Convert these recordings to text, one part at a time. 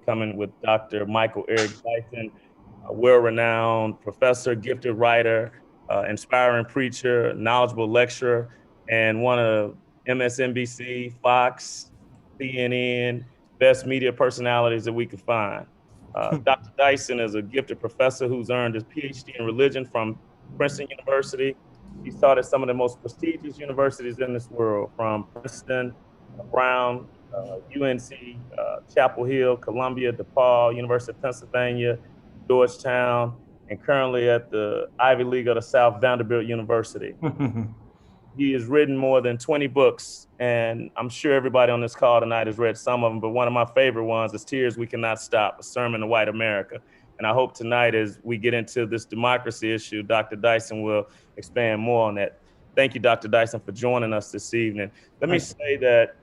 coming with Dr. Michael Eric Dyson, a well-renowned professor, gifted writer, inspiring preacher, knowledgeable lecturer, and one of MSNBC, Fox, CNN, best media personalities that we could find. Dr. Dyson is a gifted professor who's earned his PhD in religion from Princeton University. He's taught at some of the most prestigious universities in this world, from Princeton, Brown, UNC, Chapel Hill, Columbia, DePaul, University of Pennsylvania, Georgetown, and currently at the Ivy League of the South, Vanderbilt University. He has written more than 20 books, and I'm sure everybody on this call tonight has read some of them, but one of my favorite ones is Tears We Cannot Stop, A Sermon to White America. And I hope tonight, as we get into this democracy issue, Dr. Dyson will expand more on that. Thank you, Dr. Dyson, for joining us this evening. Let me say that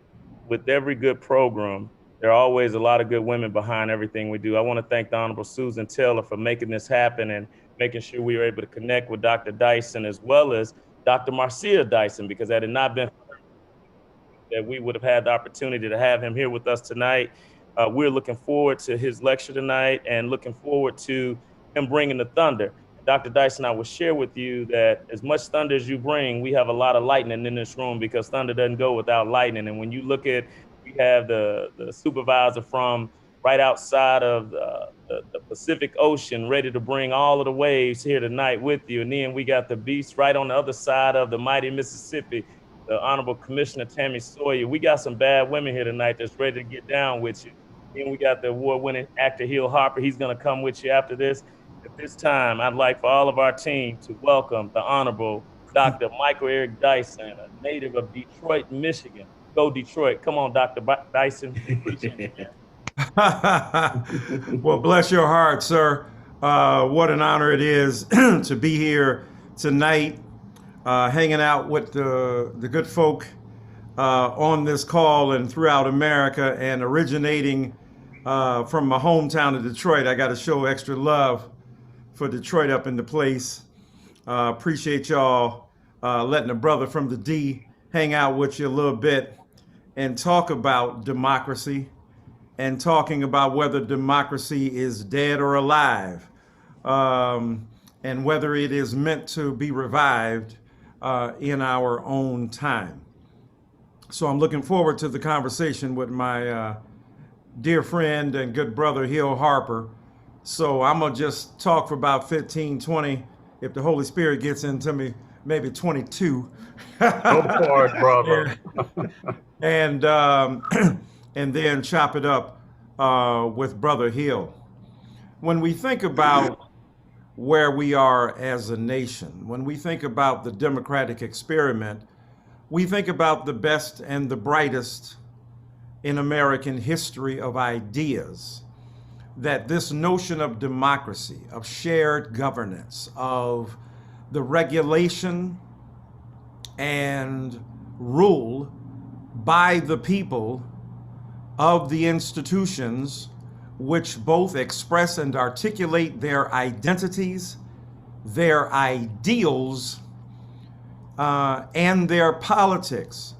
with every good program, there are always a lot of good women behind everything we do. I want to thank the Honorable Susan Taylor for making this happen and making sure we were able to connect with Dr. Dyson as well as Dr. Marcia Dyson, because had it not been for her, that we would have had the opportunity to have him here with us tonight. We're looking forward to his lecture tonight and looking forward to him bringing the thunder. Dr. Dyson, I will share with you that as much thunder as you bring, we have a lot of lightning in this room because thunder doesn't go without lightning. And when you look at, we have the supervisor from right outside of the Pacific Ocean ready to bring all of the waves here tonight with you. And then we got the beast right on the other side of the mighty Mississippi, the Honorable Commissioner Tammy Sawyer. We got some bad women here tonight that's ready to get down with you. Then we got the award-winning actor Hill Harper. He's going to come with you after this. At this time, I'd like for all of our team to welcome the Honorable Dr. Michael Eric Dyson, a native of Detroit, Michigan. Go Detroit. Come on, Dr. Dyson. Well, bless your heart, sir. What an honor it is to be here tonight, hanging out with the good folk on this call and throughout America, and originating from my hometown of Detroit. I got to show extra love for Detroit up in the place. Appreciate y'all letting a brother from the D hang out with you a little bit and talk about democracy and talking about whether democracy is dead or alive, and whether it is meant to be revived in our own time. So I'm looking forward to the conversation with my dear friend and good brother, Hill Harper. So I'm gonna just talk for about 15, 20. If the Holy Spirit gets into me, maybe 22. Go for it, brother. And then chop it up with Brother Hill. When we think about where we are as a nation, when we think about the democratic experiment, we think about the best and the brightest in American history of ideas. That this notion of democracy, of shared governance, of the regulation and rule by the people of the institutions which both express and articulate their identities, their ideals, and their politics.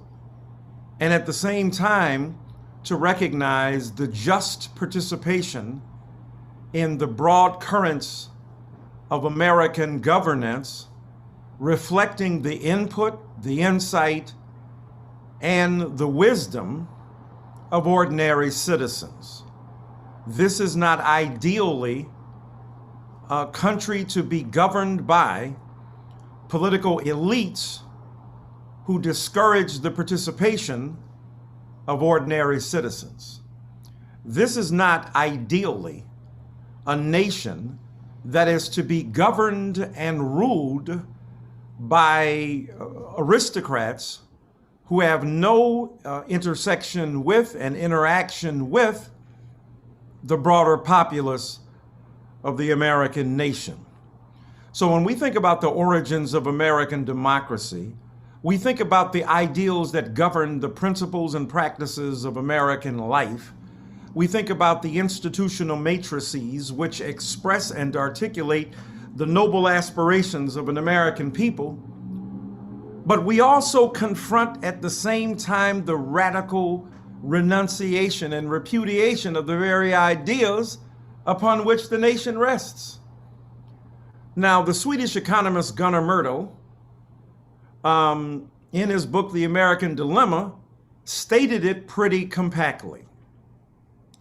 And at the same time, to recognize the just participation in the broad currents of American governance, reflecting the input, the insight, and the wisdom of ordinary citizens. This is not ideally a country to be governed by political elites who discourage the participation of ordinary citizens. This is not ideally a nation that is to be governed and ruled by aristocrats who have no intersection with and interaction with the broader populace of the American nation. So when we think about the origins of American democracy, we think about the ideals that govern the principles and practices of American life. We think about the institutional matrices which express and articulate the noble aspirations of an American people. But we also confront at the same time the radical renunciation and repudiation of the very ideas upon which the nation rests. Now, the Swedish economist Gunnar Myrdal, in his book, The American Dilemma, stated it pretty compactly.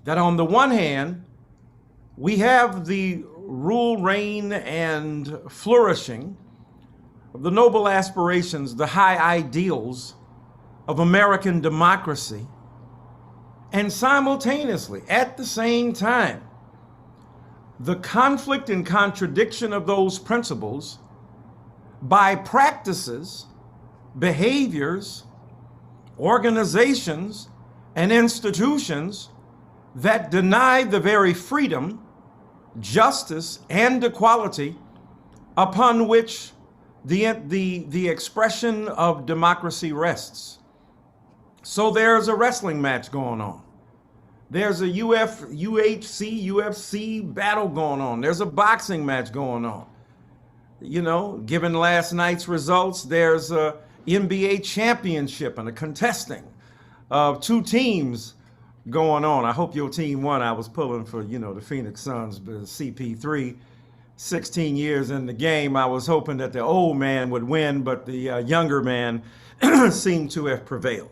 That on the one hand, we have the rule, reign, and flourishing of the noble aspirations, the high ideals of American democracy, and simultaneously, at the same time, the conflict and contradiction of those principles by practices, behaviors, organizations, and institutions that deny the very freedom, justice, and equality upon which the expression of democracy rests. So there's a wrestling match going on. There's a UFC battle going on. There's a boxing match going on. You know, given last night's results, there's a NBA championship and a contesting of two teams going on. I hope your team won. I was pulling for, the Phoenix Suns, but CP3, 16 years in the game. I was hoping that the old man would win, but the younger man seemed to have prevailed.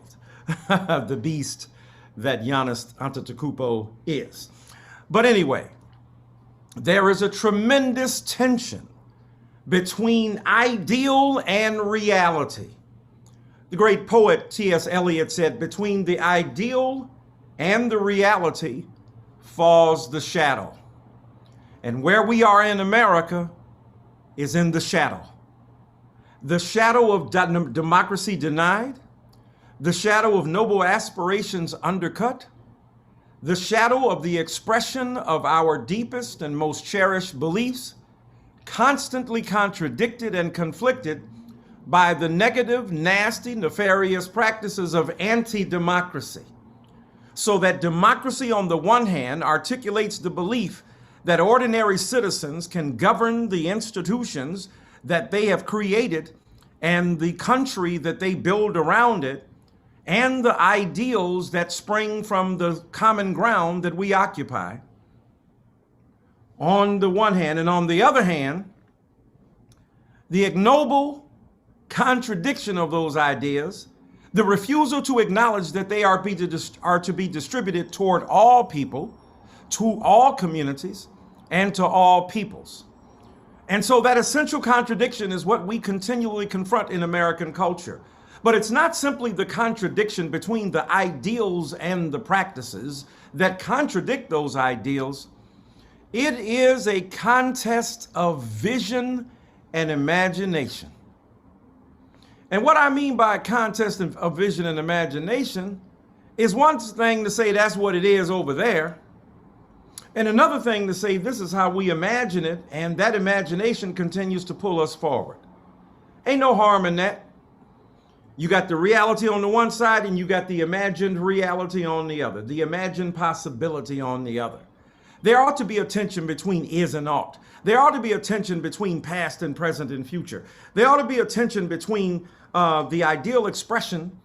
The beast that Giannis Antetokounmpo is. But anyway, there is a tremendous tension between ideal and reality. The great poet T.S. Eliot said, between the ideal and the reality falls the shadow. And where we are in America is in the shadow. The shadow of democracy denied, the shadow of noble aspirations undercut, the shadow of the expression of our deepest and most cherished beliefs constantly contradicted and conflicted by the negative, nasty, nefarious practices of anti-democracy. So that democracy on the one hand articulates the belief that ordinary citizens can govern the institutions that they have created and the country that they build around it, and the ideals that spring from the common ground that we occupy on the one hand. And on the other hand, the ignoble contradiction of those ideas, the refusal to acknowledge that they are to be distributed toward all people, to all communities, and to all peoples. And so that essential contradiction is what we continually confront in American culture. But it's not simply the contradiction between the ideals and the practices that contradict those ideals. It is a contest of vision and imagination. And what I mean by a contest of vision and imagination is one thing to say that's what it is over there, and another thing to say this is how we imagine it, and that imagination continues to pull us forward. Ain't no harm in that. You got the reality on the one side and you got the imagined reality on the other, the imagined possibility on the other. There ought to be a tension between is and ought. There ought to be a tension between past and present and future. There ought to be a tension between the ideal expression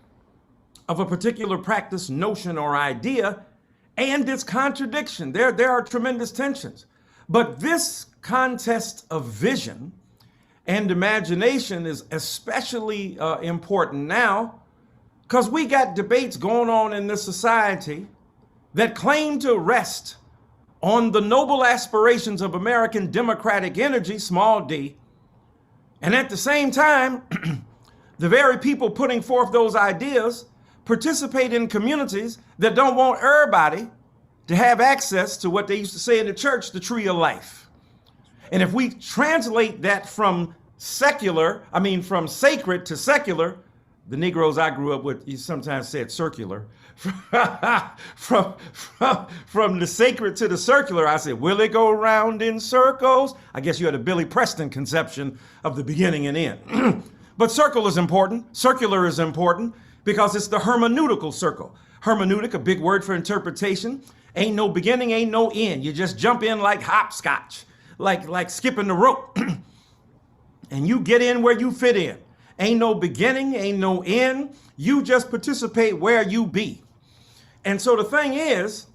of a particular practice, notion, or idea and its contradiction. There are tremendous tensions. But this contest of vision and imagination is especially important now because we got debates going on in this society that claim to rest on the noble aspirations of American democratic energy, small d, and at the same time, the very people putting forth those ideas participate in communities that don't want everybody to have access to what they used to say in the church, the tree of life. And if we translate that from from sacred to secular, the Negroes I grew up with, you sometimes said circular. from the sacred to the circular, I said, will it go round in circles? I guess you had a Billy Preston conception of the beginning and end. But circle is important. Circular is important because it's the hermeneutical circle. Hermeneutic, a big word for interpretation. Ain't no beginning, ain't no end. You just jump in like hopscotch, like skipping the rope. And you get in where you fit in. Ain't no beginning, ain't no end. You just participate where you be. And so the thing is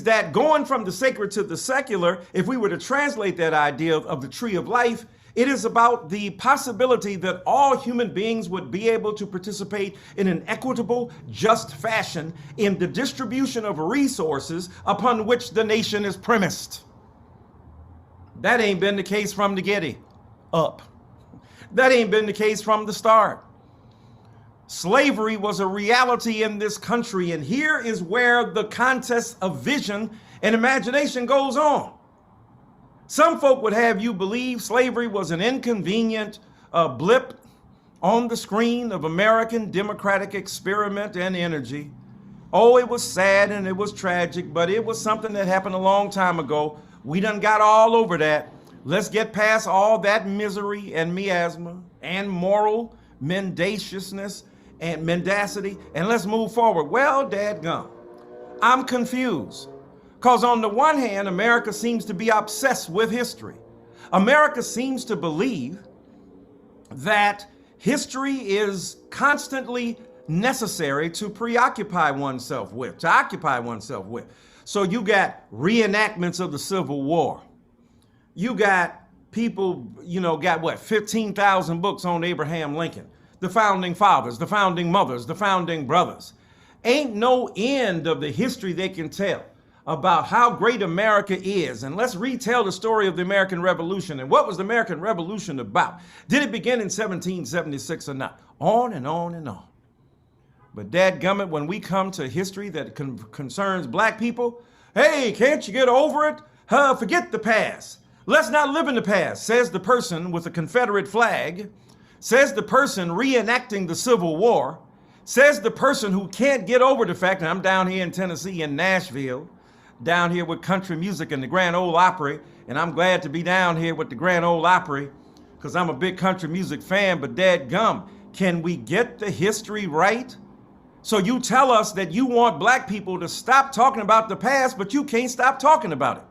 that going from the sacred to the secular, if we were to translate that idea of the tree of life, it is about the possibility that all human beings would be able to participate in an equitable, just fashion in the distribution of resources upon which the nation is premised. That ain't been the case from the Getty up. That ain't been the case from the start. Slavery was a reality in this country, and here is where the contest of vision and imagination goes on. Some folk would have you believe slavery was an inconvenient blip on the screen of American democratic experiment and energy. Oh, it was sad and it was tragic, but it was something that happened a long time ago. We done got all over that. Let's get past all that misery and miasma and moral mendaciousness and mendacity, and let's move forward. Well, dadgum, I'm confused. Because on the one hand, America seems to be obsessed with history. America seems to believe that history is constantly necessary to preoccupy oneself with, to occupy oneself with. So you got reenactments of the Civil War. You got people, got what, 15,000 books on Abraham Lincoln, the founding fathers, the founding mothers, the founding brothers. Ain't no end of the history they can tell about how great America is. And let's retell the story of the American Revolution. And what was the American Revolution about? Did it begin in 1776 or not? On and on and on. But dadgummit, when we come to history that concerns black people, hey, can't you get over it? Forget the past. Let's not live in the past, says the person with a Confederate flag, says the person reenacting the Civil War, says the person who can't get over the fact that I'm down here in Tennessee in Nashville, down here with country music and the Grand Ole Opry, and I'm glad to be down here with the Grand Ole Opry because I'm a big country music fan, but dadgum, can we get the history right? So you tell us that you want black people to stop talking about the past, but you can't stop talking about it.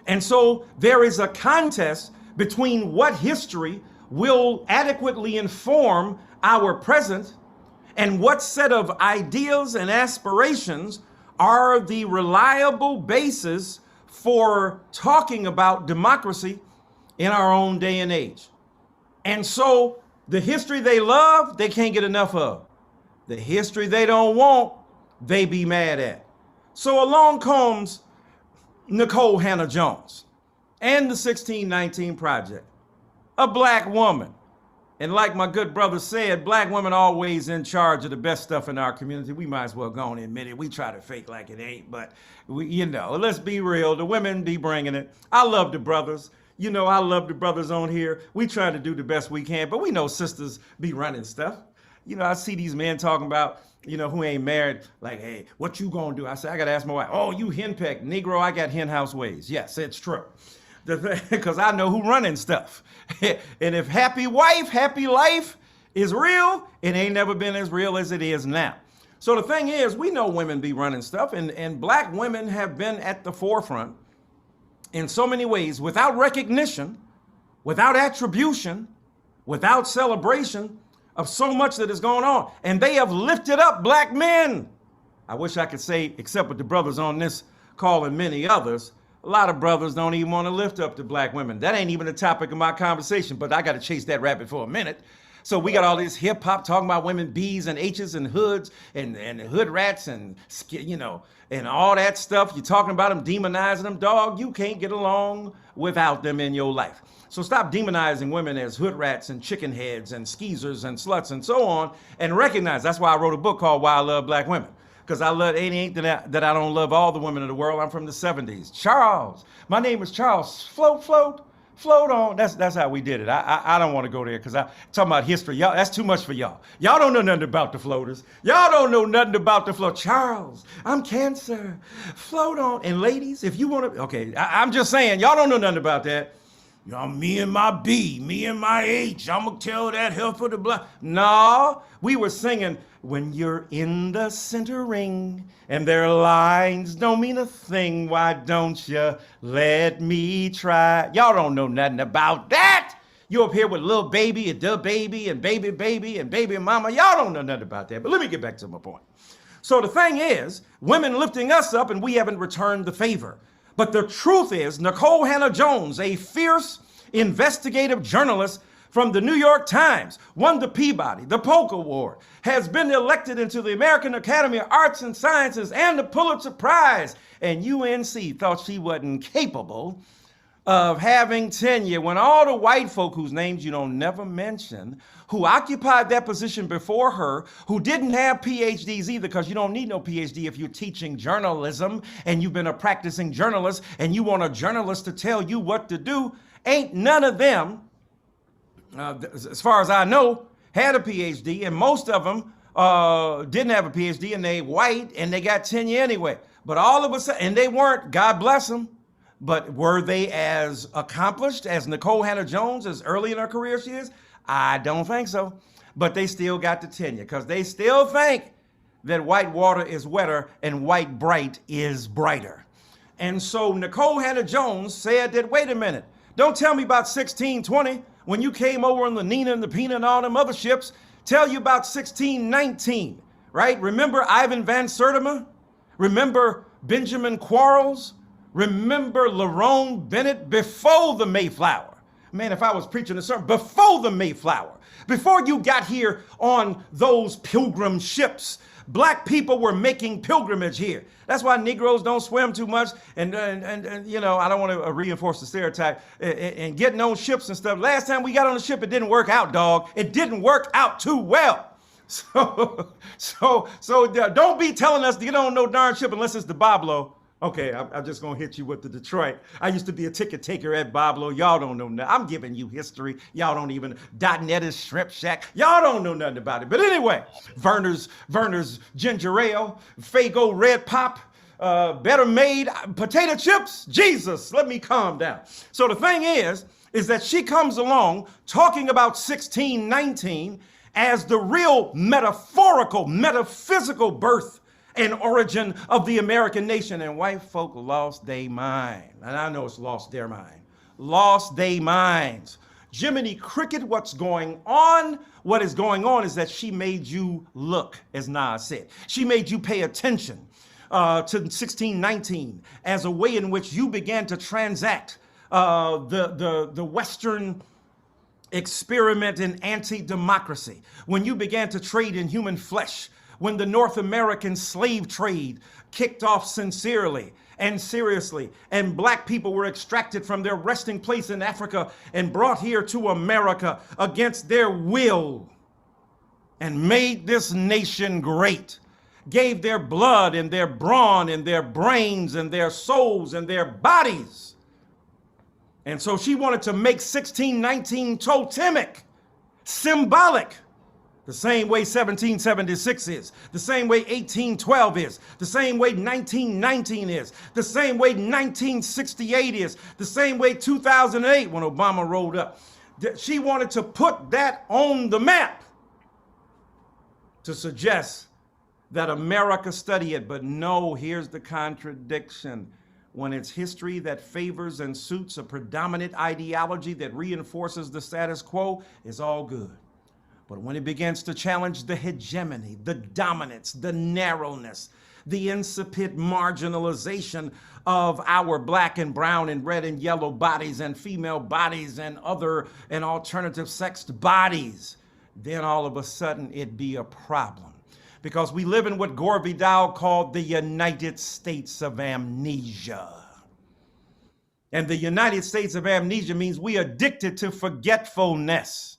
And so there is a contest between what history will adequately inform our present and what set of ideals and aspirations are the reliable basis for talking about democracy in our own day and age. And so the history they love, they can't get enough of. The history they don't want, they be mad at. So along comes Nicole Hannah Jones and the 1619 Project, a black woman. And like my good brother said, black women always in charge of the best stuff in our community. We might as well go and admit it. We try to fake like it ain't, but let's be real. The women be bringing it. I love the brothers. I love the brothers on here. We try to do the best we can, but we know sisters be running stuff. I see these men talking about, who ain't married, like, hey, what you gonna do? I say, I gotta ask my wife. Oh, you henpecked, Negro, I got hen house ways. Yes, it's true. Because I know who running stuff. And if happy wife, happy life is real, it ain't never been as real as it is now. So the thing is, we know women be running stuff, and black women have been at the forefront in so many ways without recognition, without attribution, without celebration of so much that is going on. And they have lifted up black men. I wish I could say, except with the brothers on this call and many others, a lot of brothers don't even want to lift up the black women. That ain't even the topic of my conversation, but I got to chase that rabbit for a minute. So we got all this hip hop talking about women, B's and H's and hoods and hood rats and, and all that stuff. You're talking about them, demonizing them. Dog, you can't get along without them in your life. So stop demonizing women as hood rats and chicken heads and skeezers and sluts and so on, and recognize. That's why I wrote a book called Why I Love Black Women. Because I love, it ain't that I don't love all the women in the world. I'm from the 70s. Charles. My name is Charles. Float on. That's how we did it. I don't want to go there because I'm talking about history. Y'all, that's too much for y'all. Y'all don't know nothing about the floaters. Y'all don't know nothing about the float. Charles, I'm Cancer. Float on. And ladies, if you want to, okay, I'm just saying, y'all don't know nothing about that. Me and my B, me and my H, I'm going to tell that hell for the black. No, we were singing, when you're in the center ring and their lines don't mean a thing, why don't you let me try? Y'all don't know nothing about that. You up here with little baby and the baby and baby and baby mama. Y'all don't know nothing about that. But let me get back to my point. So the thing is, women lifting us up and we haven't returned the favor. But the truth is, Nicole Hannah-Jones, a fierce investigative journalist from the New York Times, won the Peabody, the Polk Award, has been elected into the American Academy of Arts and Sciences and the Pulitzer Prize. And UNC thought she wasn't capable of having tenure when all the white folk whose names you don't never mention, who occupied that position before her, who didn't have PhDs either, because you don't need no PhD if you're teaching journalism and you've been a practicing journalist and you want a journalist to tell you what to do, ain't none of them, as far as I know, had a PhD, and most of them didn't have a PhD, and they white and they got tenure anyway. But all of a sudden, and they weren't, God bless them, but were they as accomplished as Nicole Hannah-Jones as early in her career she is? I don't think so. But they still got the tenure because they still think that white water is wetter and white bright is brighter. And so Nicole Hannah-Jones said that, wait a minute, don't tell me about 1620 when you came over on the Nina and the Pina and all them other ships. Tell you about 1619, right? Remember Ivan Van Sertima? Remember Benjamin Quarles? Remember Lerone Bennett before the Mayflower? Man, if I was preaching a sermon, before the Mayflower, before you got here on those pilgrim ships, black people were making pilgrimage here. That's why Negroes don't swim too much. And you know, I don't want to reinforce the stereotype and getting on ships and stuff. Last time we got on the ship, it didn't work out, dog. It didn't work out too well. So don't be telling us to get on no darn ship unless it's the Boblo. Okay, I'm just gonna hit you with the Detroit. I used to be a ticket taker at Boblo. Y'all don't know nothing. I'm giving you history. Y'all don't even, Netter's Shrimp Shack. Y'all don't know nothing about it. But anyway, Verner's Ginger Ale, Faygo Red Pop, Better Made potato chips. Jesus, let me calm down. So the thing is that she comes along talking about 1619 as the real metaphorical, metaphysical birth and origin of the American nation, and white folk lost their mind. And I know it's lost their mind. Lost their minds. Jiminy Cricket, what's going on? What is going on is that she made you look, as Nas said. She made you pay attention to 1619 as a way in which you began to transact the Western experiment in anti-democracy, when you began to trade in human flesh, when the North American slave trade kicked off sincerely and seriously, and black people were extracted from their resting place in Africa and brought here to America against their will and made this nation great, gave their blood and their brawn and their brains and their souls and their bodies. And so she wanted to make 1619 totemic, symbolic, the same way 1776 is, the same way 1812 is, the same way 1919 is, the same way 1968 is, the same way 2008 when Obama rolled up. She wanted to put that on the map to suggest that America study it. But no, here's the contradiction. When it's history that favors and suits a predominant ideology that reinforces the status quo, it's all good. But when it begins to challenge the hegemony, the dominance, the narrowness, the insipid marginalization of our black and brown and red and yellow bodies and female bodies and other and alternative sexed bodies, then all of a sudden it'd be a problem. Because we live in what Gore Vidal called the United States of Amnesia. And the United States of Amnesia means we addicted to forgetfulness.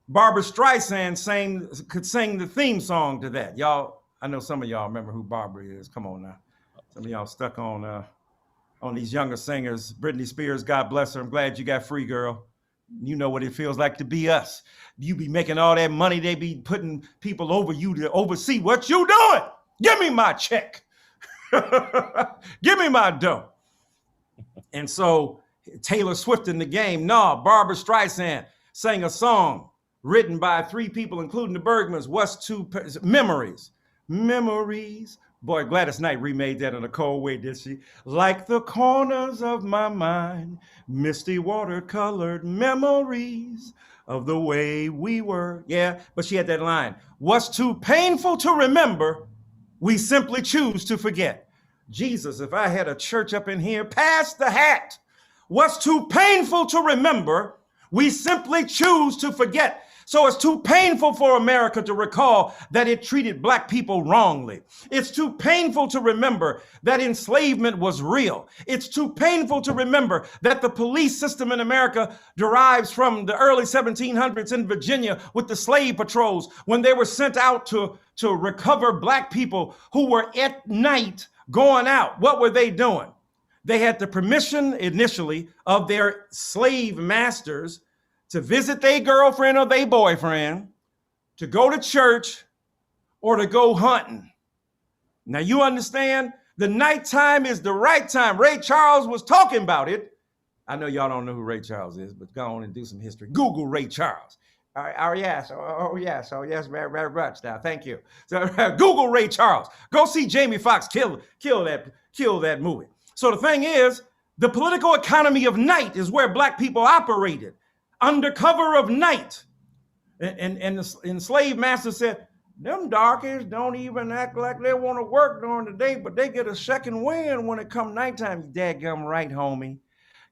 Barbra Streisand could sing the theme song to that. Y'all, I know some of y'all remember who Barbra is. Come on now. Some of y'all stuck on these younger singers. Britney Spears, God bless her. I'm glad you got free, girl. You know what it feels like to be us. You be making all that money. They be putting people over you to oversee what you doing. Give me my check. Give me my dough. And so Taylor Swift in the game. No, Barbra Streisand sang a song written by three people, including the Bergmans. What's two memories? Memories. Boy, Gladys Knight remade that in a cold way, did she? Like the corners of my mind, misty watercolored memories of the way we were. Yeah, but she had that line. What's too painful to remember We simply choose to forget. Jesus, if I had a church up in here, pass the hat. What's too painful to remember, we simply choose to forget. So it's too painful for America to recall that it treated black people wrongly. It's too painful to remember that enslavement was real. It's too painful to remember that the police system in America derives from the early 1700s in Virginia with the slave patrols when they were sent out to recover black people who were at night going out. What were they doing? They had the permission initially of their slave masters to visit their girlfriend or their boyfriend, to go to church, or to go hunting. Now you understand, the nighttime is the right time. Ray Charles was talking about it. I know y'all don't know who Ray Charles is, but go on and do some history. Google Ray Charles. Yes, very much now. Thank you. So Google Ray Charles. Go see Jamie Foxx kill that movie. So the thing is, the political economy of night is where black people operated. Under cover of night. And the enslaved master said, them darkies don't even act like they want to work during the day, but they get a second wind when it come nighttime. You dadgum right, homie.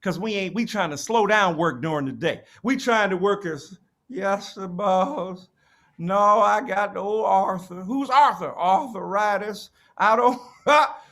Because we trying to slow down work during the day. We trying to work as, yes, boss. No, I got the old Arthur. Who's Arthur? Arthritis. I don't.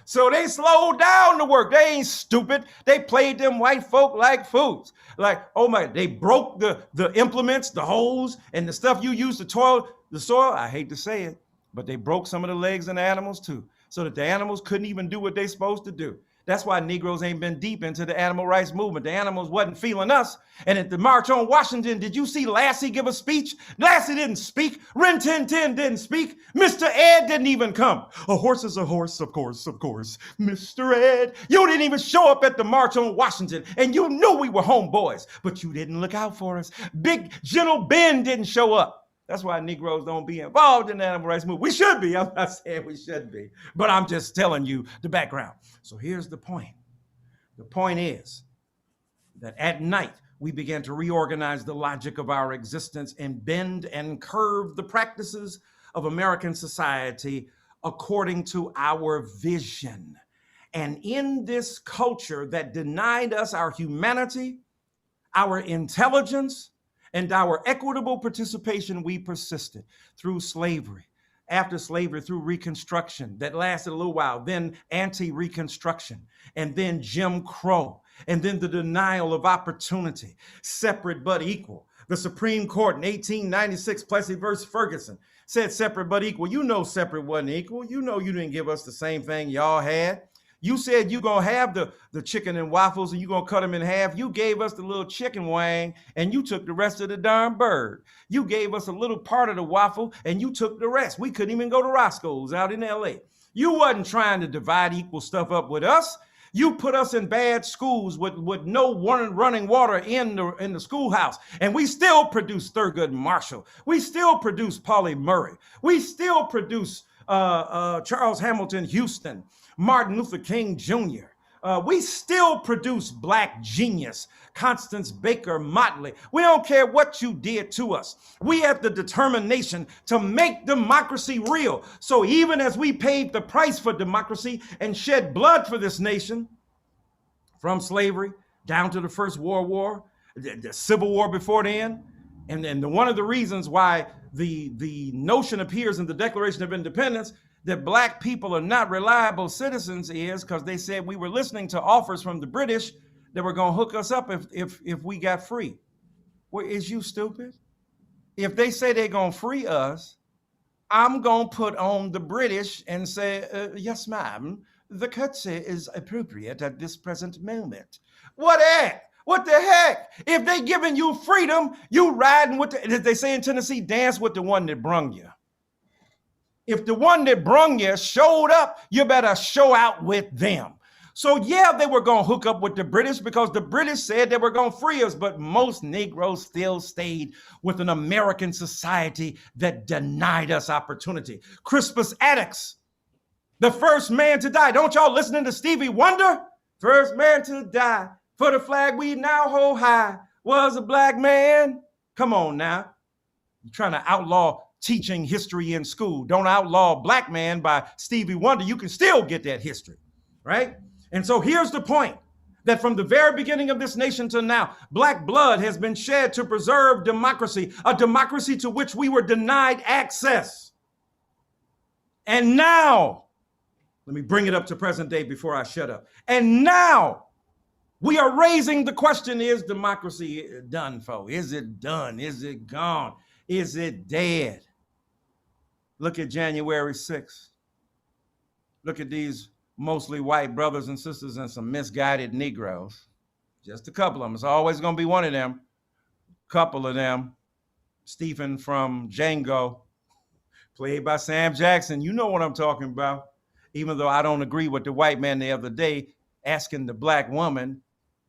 So they slowed down the work. They ain't stupid. They played them white folk like fools. Like, oh my, they broke the implements, the hoes, and the stuff you use to toil the soil. I hate to say it, but they broke some of the legs in the animals too, so that the animals couldn't even do what they supposed to do. That's why Negroes ain't been deep into the animal rights movement. The animals wasn't feeling us. And at the March on Washington, did you see Lassie give a speech? Lassie didn't speak. Rin Tin Tin didn't speak. Mr. Ed didn't even come. A horse is a horse, of course, of course. Mr. Ed, you didn't even show up at the March on Washington, and you knew we were homeboys, but you didn't look out for us. Big Gentle Ben didn't show up. That's why Negroes don't be involved in the animal rights movement. We should be. I'm not saying we should be, but I'm just telling you the background. So here's the point. The point is that at night, we began to reorganize the logic of our existence and bend and curve the practices of American society according to our vision. And in this culture that denied us our humanity, our intelligence, and our equitable participation, we persisted through slavery, after slavery, through Reconstruction that lasted a little while, then anti-Reconstruction, and then Jim Crow, and then the denial of opportunity, separate but equal. The Supreme Court in 1896, Plessy versus Ferguson, said separate but equal. You know separate wasn't equal. You know you didn't give us the same thing y'all had. You said you're going to have the chicken and waffles and you're going to cut them in half. You gave us the little chicken wing and you took the rest of the darn bird. You gave us a little part of the waffle and you took the rest. We couldn't even go to Roscoe's out in LA. You wasn't trying to divide equal stuff up with us. You put us in bad schools with no running water in the schoolhouse. And we still produce Thurgood Marshall. We still produce Pauli Murray. We still produce Charles Hamilton Houston, Martin Luther King Jr. We still produce black genius, Constance Baker Motley. We don't care what you did to us. We have the determination to make democracy real. So even as we paid the price for democracy and shed blood for this nation, from slavery down to the First World War, the Civil War before then, and then one of the reasons why the notion appears in the Declaration of Independence that black people are not reliable citizens is because they said we were listening to offers from the British that were going to hook us up if we got free. Well, is you stupid? If they say they're going to free us, I'm going to put on the British and say, yes, ma'am, the curtsy is appropriate at this present moment. What the heck? If they giving you freedom, you riding with as they say in Tennessee, dance with the one that brung you. If the one that brung you showed up, you better show out with them. So yeah, they were going to hook up with the British because the British said they were going to free us, but most Negroes still stayed with an American society that denied us opportunity. Crispus Attucks, the first man to die. Don't y'all listening to Stevie Wonder? First man to die for the flag we now hold high was a black man. Come on now. You're trying to outlaw teaching history in school. Don't outlaw Black Man by Stevie Wonder. You can still get that history, right? And so here's the point, that from the very beginning of this nation to now, Black blood has been shed to preserve democracy, a democracy to which we were denied access. And now, let me bring it up to present day before I shut up. And now we are raising the question, is democracy done for? Is it done? Is it gone? Is it dead? Look at January 6th. Look at these mostly white brothers and sisters and some misguided Negroes. Just a couple of them. It's always going to be one of them. Couple of them. Stephen from Django, played by Sam Jackson. You know what I'm talking about. Even though I don't agree with the white man the other day asking the Black woman,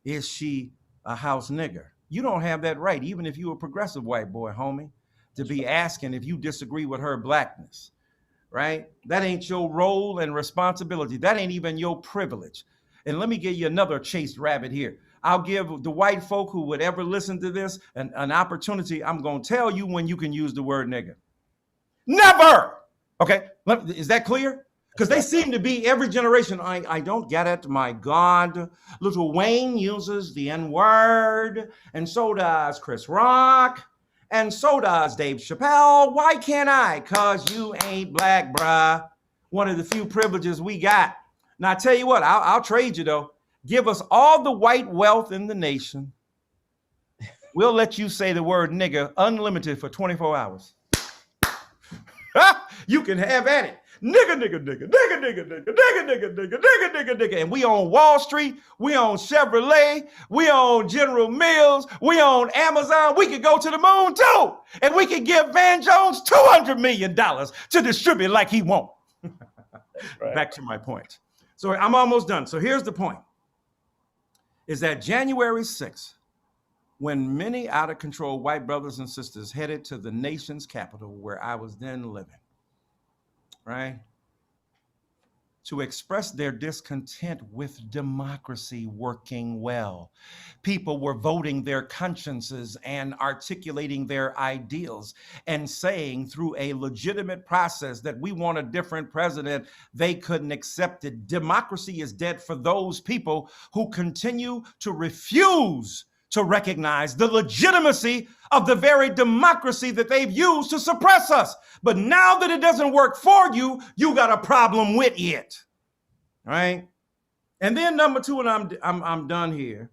is she a house nigger? You don't have that right, even if you're a progressive white boy, homie, to be asking if you disagree with her Blackness, right? That ain't your role and responsibility. That ain't even your privilege. And let me give you another chased rabbit here. I'll give the white folk who would ever listen to this an opportunity. I'm going to tell you when you can use the word nigger. Never! Okay, is that clear? Because they seem to be every generation. I don't get it. My God. Little Wayne uses the N-word, and so does Chris Rock, and so does Dave Chappelle. Why can't I? Because you ain't Black, bruh. One of the few privileges we got. Now, I tell you what, I'll trade you, though. Give us all the white wealth in the nation. We'll let you say the word nigger unlimited for 24 hours. You can have at it. Nigga, nigga, nigga, nigga, nigga, nigga, nigga, nigga, nigga, nigga, nigga, nigga. And we own Wall Street, we own Chevrolet, we own General Mills, we own Amazon. We could go to the moon too. And we could give Van Jones $200 million to distribute like he won't. Right. Back to my point. So I'm almost done. So here's the point, is that January 6th, when many out of control white brothers and sisters headed to the nation's capital where I was then living, right, to express their discontent with democracy working well. People were voting their consciences and articulating their ideals and saying through a legitimate process that we want a different president. They couldn't accept it. Democracy is dead for those people who continue to refuse to recognize the legitimacy of the very democracy that they've used to suppress us. But now that it doesn't work for you, you got a problem with it, right? And then number two, and I'm done here.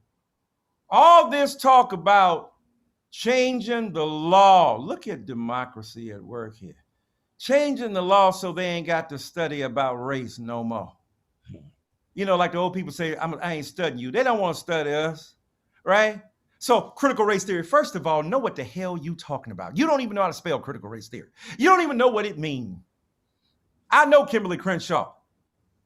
All this talk about changing the law. Look at democracy at work here. Changing the law so they ain't got to study about race no more. You know, like the old people say, I ain't studying you. They don't want to study us. Right? So critical race theory, first of all, know what the hell you talking about. You don't even know how to spell critical race theory. You don't even know what it means. I know Kimberly Crenshaw,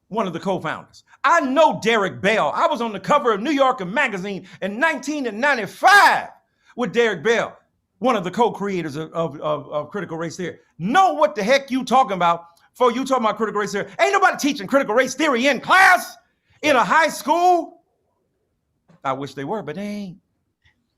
one of the co-founders. I know Derek Bell. I was on the cover of New Yorker magazine in 1995 with Derek Bell, one of the co-creators of critical race theory. Know what the heck you talking about before you talking about critical race theory. Ain't nobody teaching critical race theory in class, in a high school. I wish they were, but they ain't.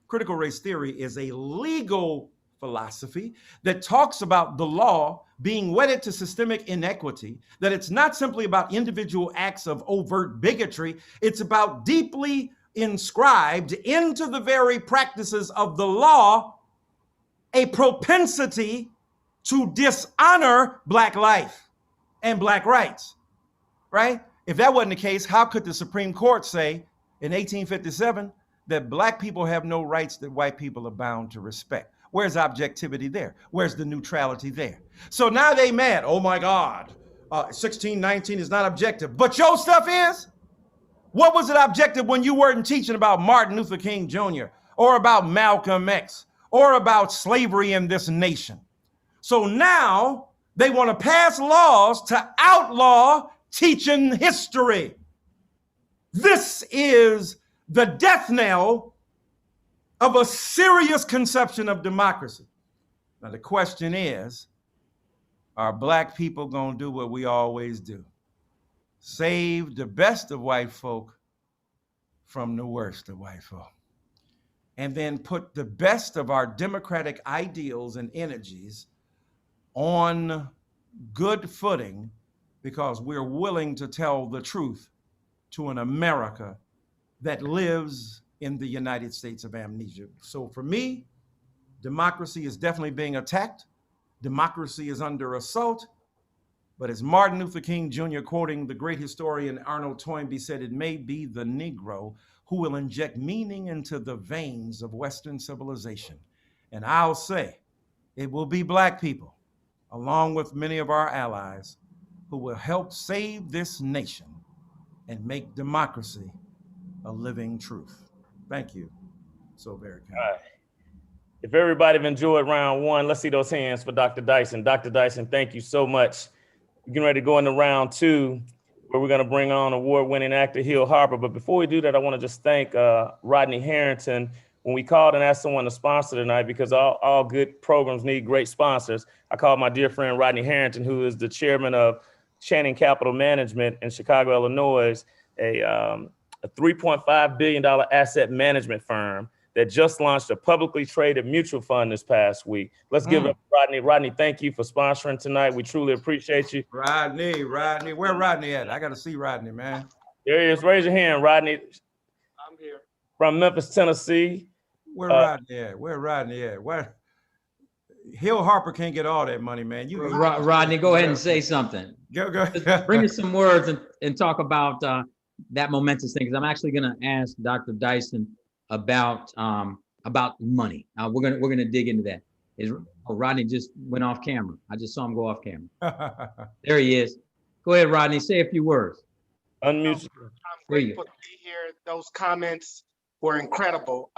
Critical race theory is a legal philosophy that talks about the law being wedded to systemic inequity, that it's not simply about individual acts of overt bigotry, it's about deeply inscribed into the very practices of the law, a propensity to dishonor Black life and Black rights, right? If that wasn't the case, how could the Supreme Court say in 1857 that Black people have no rights that white people are bound to respect? Where's objectivity there? Where's the neutrality there? So now they mad. Oh my God, 1619 is not objective. But your stuff is? What was it objective when you weren't teaching about Martin Luther King Jr. or about Malcolm X or about slavery in this nation? So now they want to pass laws to outlaw teaching history. This is the death knell of a serious conception of democracy. Now, the question is, are Black people going to do what we always do? Save the best of white folk from the worst of white folk. And then put the best of our democratic ideals and energies on good footing because we're willing to tell the truth to an America that lives in the United States of amnesia. So for me, democracy is definitely being attacked. Democracy is under assault. But as Martin Luther King Jr., quoting the great historian Arnold Toynbee, said, it may be the Negro who will inject meaning into the veins of Western civilization. And I'll say, it will be Black people, along with many of our allies, who will help save this nation and make democracy a living truth. Thank you so very kindly. All right. If everybody have enjoyed round one, let's see those hands for Dr. Dyson. Dr. Dyson, thank you so much. We're getting ready to go into round two, where we're going to bring on award-winning actor Hill Harper. But before we do that, I want to just thank Rodney Harrington. When we called and asked someone to sponsor tonight, because all good programs need great sponsors, I called my dear friend Rodney Harrington, who is the chairman of Channing Capital Management in Chicago, Illinois, a $3.5 billion asset management firm that just launched a publicly traded mutual fund this past week. Let's give it up to Rodney. Rodney, thank you for sponsoring tonight. We truly appreciate you. Rodney, where Rodney at? I got to see Rodney, man. There he is. Raise your hand, Rodney. I'm here. From Memphis, Tennessee. Where Rodney at? Where Rodney at? Where? Hill Harper can't get all that money, man. Rodney, go ahead and say something. Go. Bring us some words and talk about that momentous thing, because I'm actually going to ask Dr. Dyson about money. We're gonna dig into that. Rodney just went off camera. I just saw him go off camera. There he is. Go ahead, Rodney. Say a few words. Unmute. I'm grateful to be here. Those comments were incredible.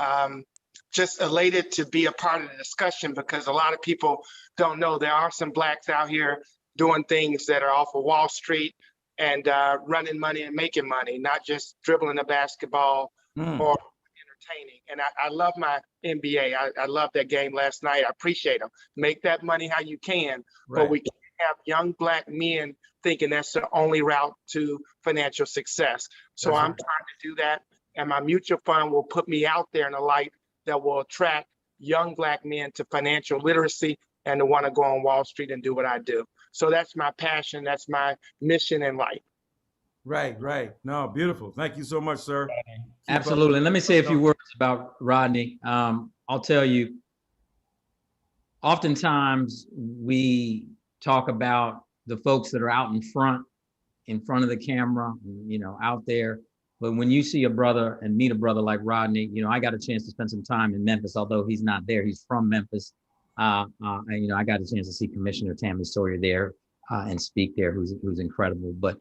Just elated to be a part of the discussion, because a lot of people don't know there are some Blacks out here doing things that are off of Wall Street and running money and making money, not just dribbling a basketball or entertaining. And I love my NBA. I love that game last night. I appreciate them. Make that money how you can, but we can't have young Black men thinking that's the only route to financial success. So I'm trying to do that. And my mutual fund will put me out there in a light that will attract young Black men to financial literacy and to want to go on Wall Street and do what I do. So that's my passion. That's my mission in life. Right. No, beautiful. Thank you so much, sir. Absolutely. And let me say a few words about Rodney. I'll tell you, oftentimes we talk about the folks that are out in front of the camera, out there. But when you see a brother and meet a brother like Rodney, I got a chance to spend some time in Memphis, although he's not there. He's from Memphis. And, I got a chance to see Commissioner Tammy Sawyer there and speak there, who's incredible. But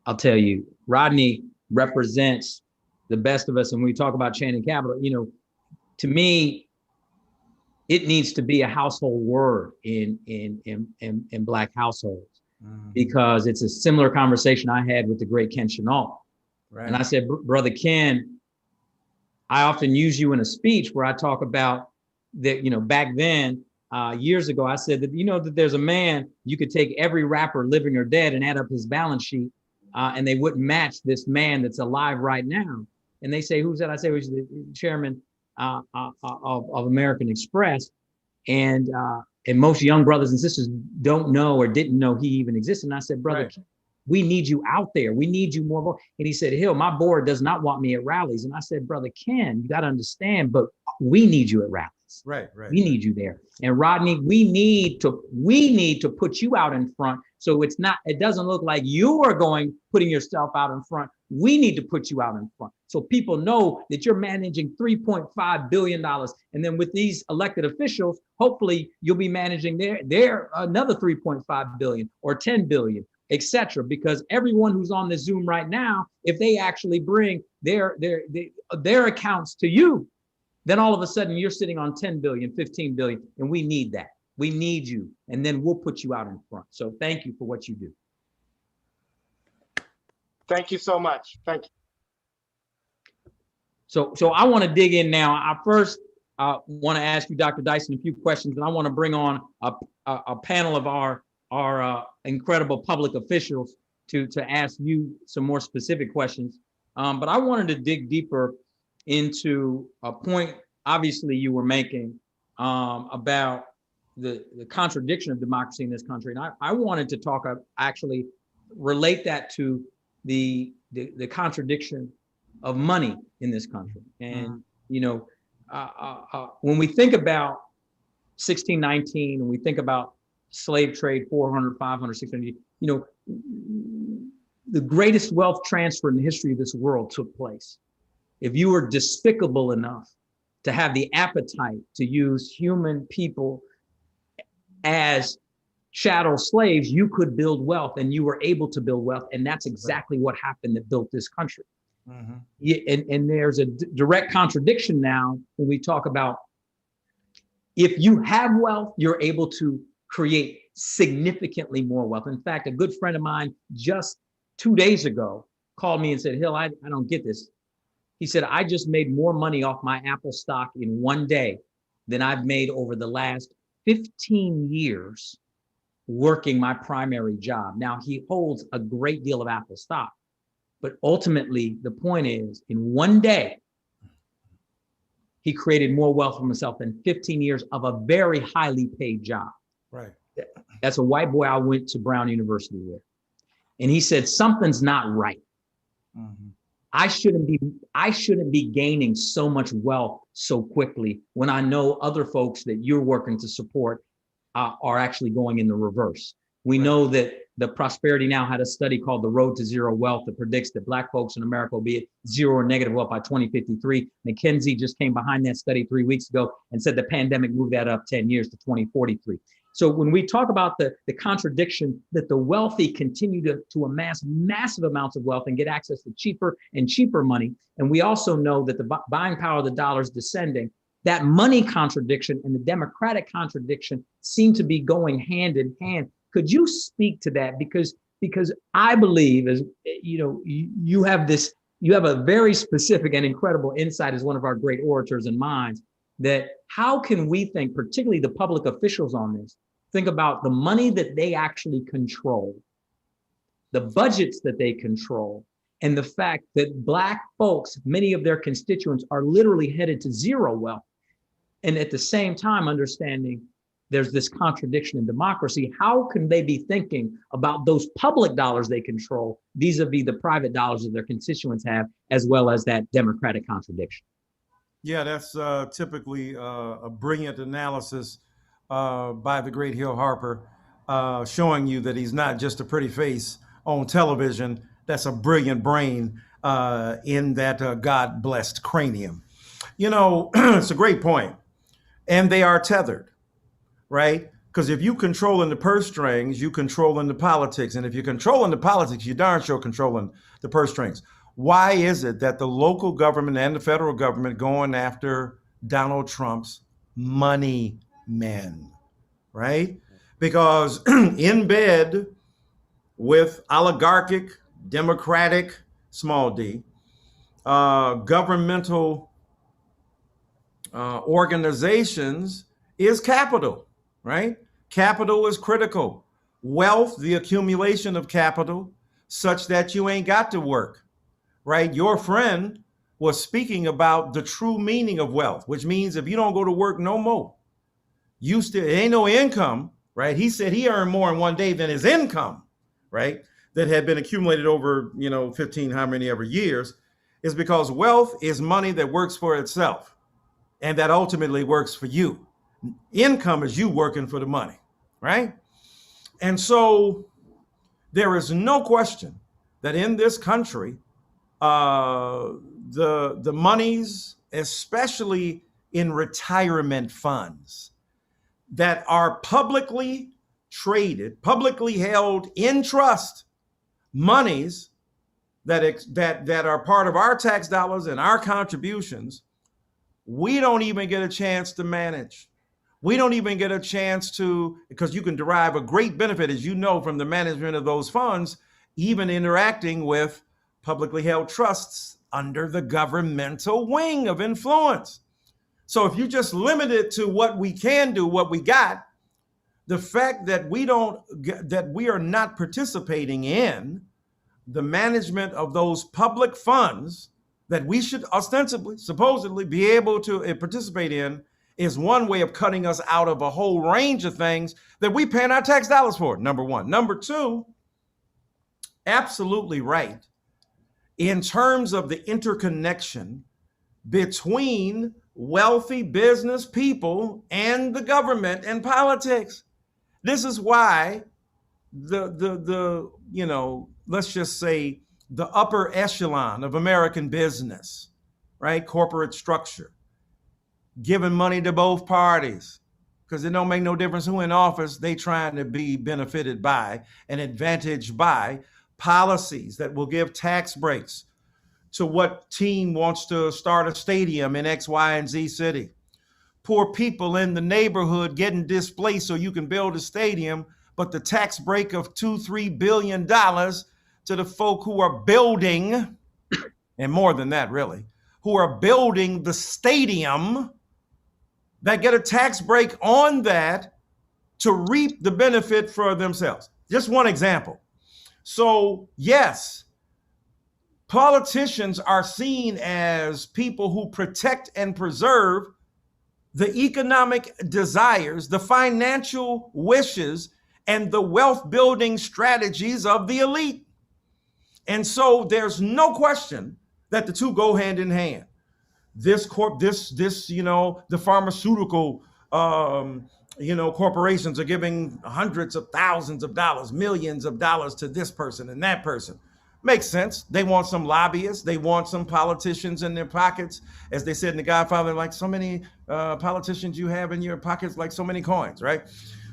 I'll tell you, Rodney represents the best of us. And when we talk about Channing Capital, to me, it needs to be a household word in Black households, because it's a similar conversation I had with the great Ken Chenault. Right. And I said, Brother Ken, I often use you in a speech where I talk about that, back then, years ago, I said that, that there's a man, you could take every rapper living or dead and add up his balance sheet, and they wouldn't match this man that's alive right now. And they say, who's that? I say, who's the chairman of American Express. And most young brothers and sisters don't know or didn't know he even existed. And I said, Brother, right, we need you out there. We need you more. And he said, Hill, my board does not want me at rallies. And I said, Brother Ken, you got to understand, but we need you at rallies. Right. We need you there. And Rodney, we need to put you out in front. So it doesn't look like you are putting yourself out in front. We need to put you out in front, so people know that you're managing $3.5 billion. And then with these elected officials, hopefully you'll be managing their another 3.5 billion or 10 billion, etc. Because everyone who's on the Zoom right now, if they actually bring their accounts to you, then all of a sudden you're sitting on 10 billion, 15 billion, and we need that. We need you, and then we'll put you out in front. So thank you for what you do. Thank you so much. Thank you. So I want to dig in now. I first want to ask you, Dr. Dyson, a few questions, and I want to bring on a panel of our incredible public officials to ask you some more specific questions. But I wanted to dig deeper into a point, obviously, you were making about the contradiction of democracy in this country. And I wanted to talk, actually relate that to the contradiction of money in this country. And, you know, when we think about 1619 and we think about slave trade, 400, 500, 600, you know, the greatest wealth transfer in the history of this world took place. If you were despicable enough to have the appetite to use human people as chattel slaves, you could build wealth, and you were able to build wealth. And that's exactly what happened that built this country. And there's a direct contradiction now when we talk about, if you have wealth, you're able to create significantly more wealth. In fact, a good friend of mine just 2 days ago called me and said, Hill, I don't get this. He said, I just made more money off my Apple stock in one day than I've made over the last 15 years working my primary job. Now, he holds a great deal of Apple stock, but ultimately the point is, in one day, he created more wealth for himself than 15 years of a very highly paid job. Right. That's a white boy I went to Brown University with. And he said, something's not right. I shouldn't be gaining so much wealth so quickly when I know other folks that you're working to support are actually going in the reverse. We know that the Prosperity Now had a study called The Road to Zero Wealth that predicts that Black folks in America will be at zero or negative wealth by 2053. McKinsey just came behind that study 3 weeks ago and said the pandemic moved that up 10 years to 2043. So when we talk about the contradiction that the wealthy continue to amass massive amounts of wealth and get access to cheaper and cheaper money, and we also know that the buying power of the dollar is descending, that money contradiction and the democratic contradiction seem to be going hand in hand. Could you speak to that? Because I believe, as you know, you have a very specific and incredible insight as one of our great orators and minds, that how can we think, particularly the public officials on this, think about the money that they actually control, the budgets that they control, and the fact that Black folks, many of their constituents, are literally headed to zero wealth. And at the same time, understanding there's this contradiction in democracy. How can they be thinking about those public dollars they control vis-a-vis the private dollars that their constituents have, as well as that democratic contradiction? Yeah, that's typically a brilliant analysis by the great Hill Harper, showing you that he's not just a pretty face on television. That's a brilliant brain in that God-blessed cranium. You know, it's a great point. And they are tethered, right? Because if you controlling the purse strings, you controlling the politics. And if you're controlling the politics, you darn sure controlling the purse strings. Why is it that the local government and the federal government going after Donald Trump's money men, right? Because in bed with oligarchic, democratic, small d, governmental organizations is capital, right? Capital is critical. Wealth, the accumulation of capital, such that you ain't got to work, right? Your friend was speaking about the true meaning of wealth, which means if you don't go to work no more, you still, it ain't no income, right? He said he earned more in one day than his income, right? That had been accumulated over, 15, how many ever years, is because wealth is money that works for itself. And that ultimately works for you. Income is you working for the money, right? And so there is no question that in this country, the monies, especially in retirement funds that are publicly traded, publicly held in trust, monies that are part of our tax dollars and our contributions, we don't even get a chance to manage. We don't even get a chance to, because you can derive a great benefit, as you know, from the management of those funds, even interacting with publicly held trusts under the governmental wing of influence. So if you just limit it to what we can do, what we got, the fact that we are not participating in the management of those public funds that we should ostensibly, supposedly be able to participate in, is one way of cutting us out of a whole range of things that we paying our tax dollars for, number one. Number two, absolutely right. In terms of the interconnection between wealthy business people and the government and politics. This is why the let's just say the upper echelon of American business, right? Corporate structure, giving money to both parties, because it don't make no difference who in office. They trying to be benefited by and advantaged by policies that will give tax breaks to what team wants to start a stadium in X, Y, and Z city. Poor people in the neighborhood getting displaced so you can build a stadium, but the tax break of $2-3 billion to the folk who are building, and more than that really, who are building the stadium, that get a tax break on that to reap the benefit for themselves. Just one example. So yes, politicians are seen as people who protect and preserve the economic desires, the financial wishes, and the wealth building strategies of the elite. And so there's no question that the two go hand in hand. The pharmaceutical, corporations are giving hundreds of thousands of dollars, millions of dollars to this person and that person. Makes sense. They want some lobbyists. They want some politicians in their pockets. As they said in The Godfather, like so many politicians you have in your pockets, like so many coins, right?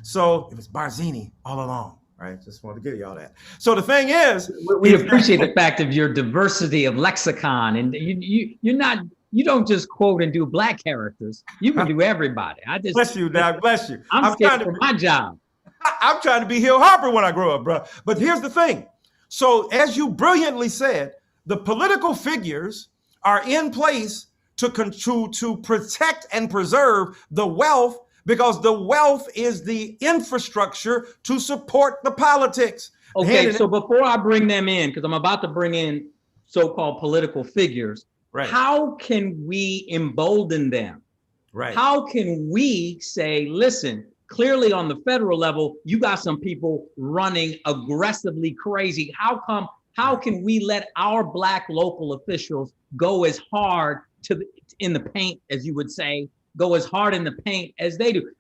So it was Barzini all along, right? Just wanted to give y'all that. So the thing is, we appreciate the fact of your diversity of lexicon, and you don't just quote and do black characters. You can do everybody. Bless you, Doc. Bless you. I'm scared for my job. I'm trying to be Hill Harper when I grow up, bro. But here's the thing. So as you brilliantly said, the political figures are in place to protect and preserve the wealth, because the wealth is the infrastructure to support the politics. Okay, so before I bring them in, because I'm about to bring in so-called political figures, right, how can we embolden them? Right. How can we say, listen, clearly on the federal level, you got some people running aggressively crazy. How can we let our black local officials go as hard in the paint, as you would say, go as hard in the paint as they do?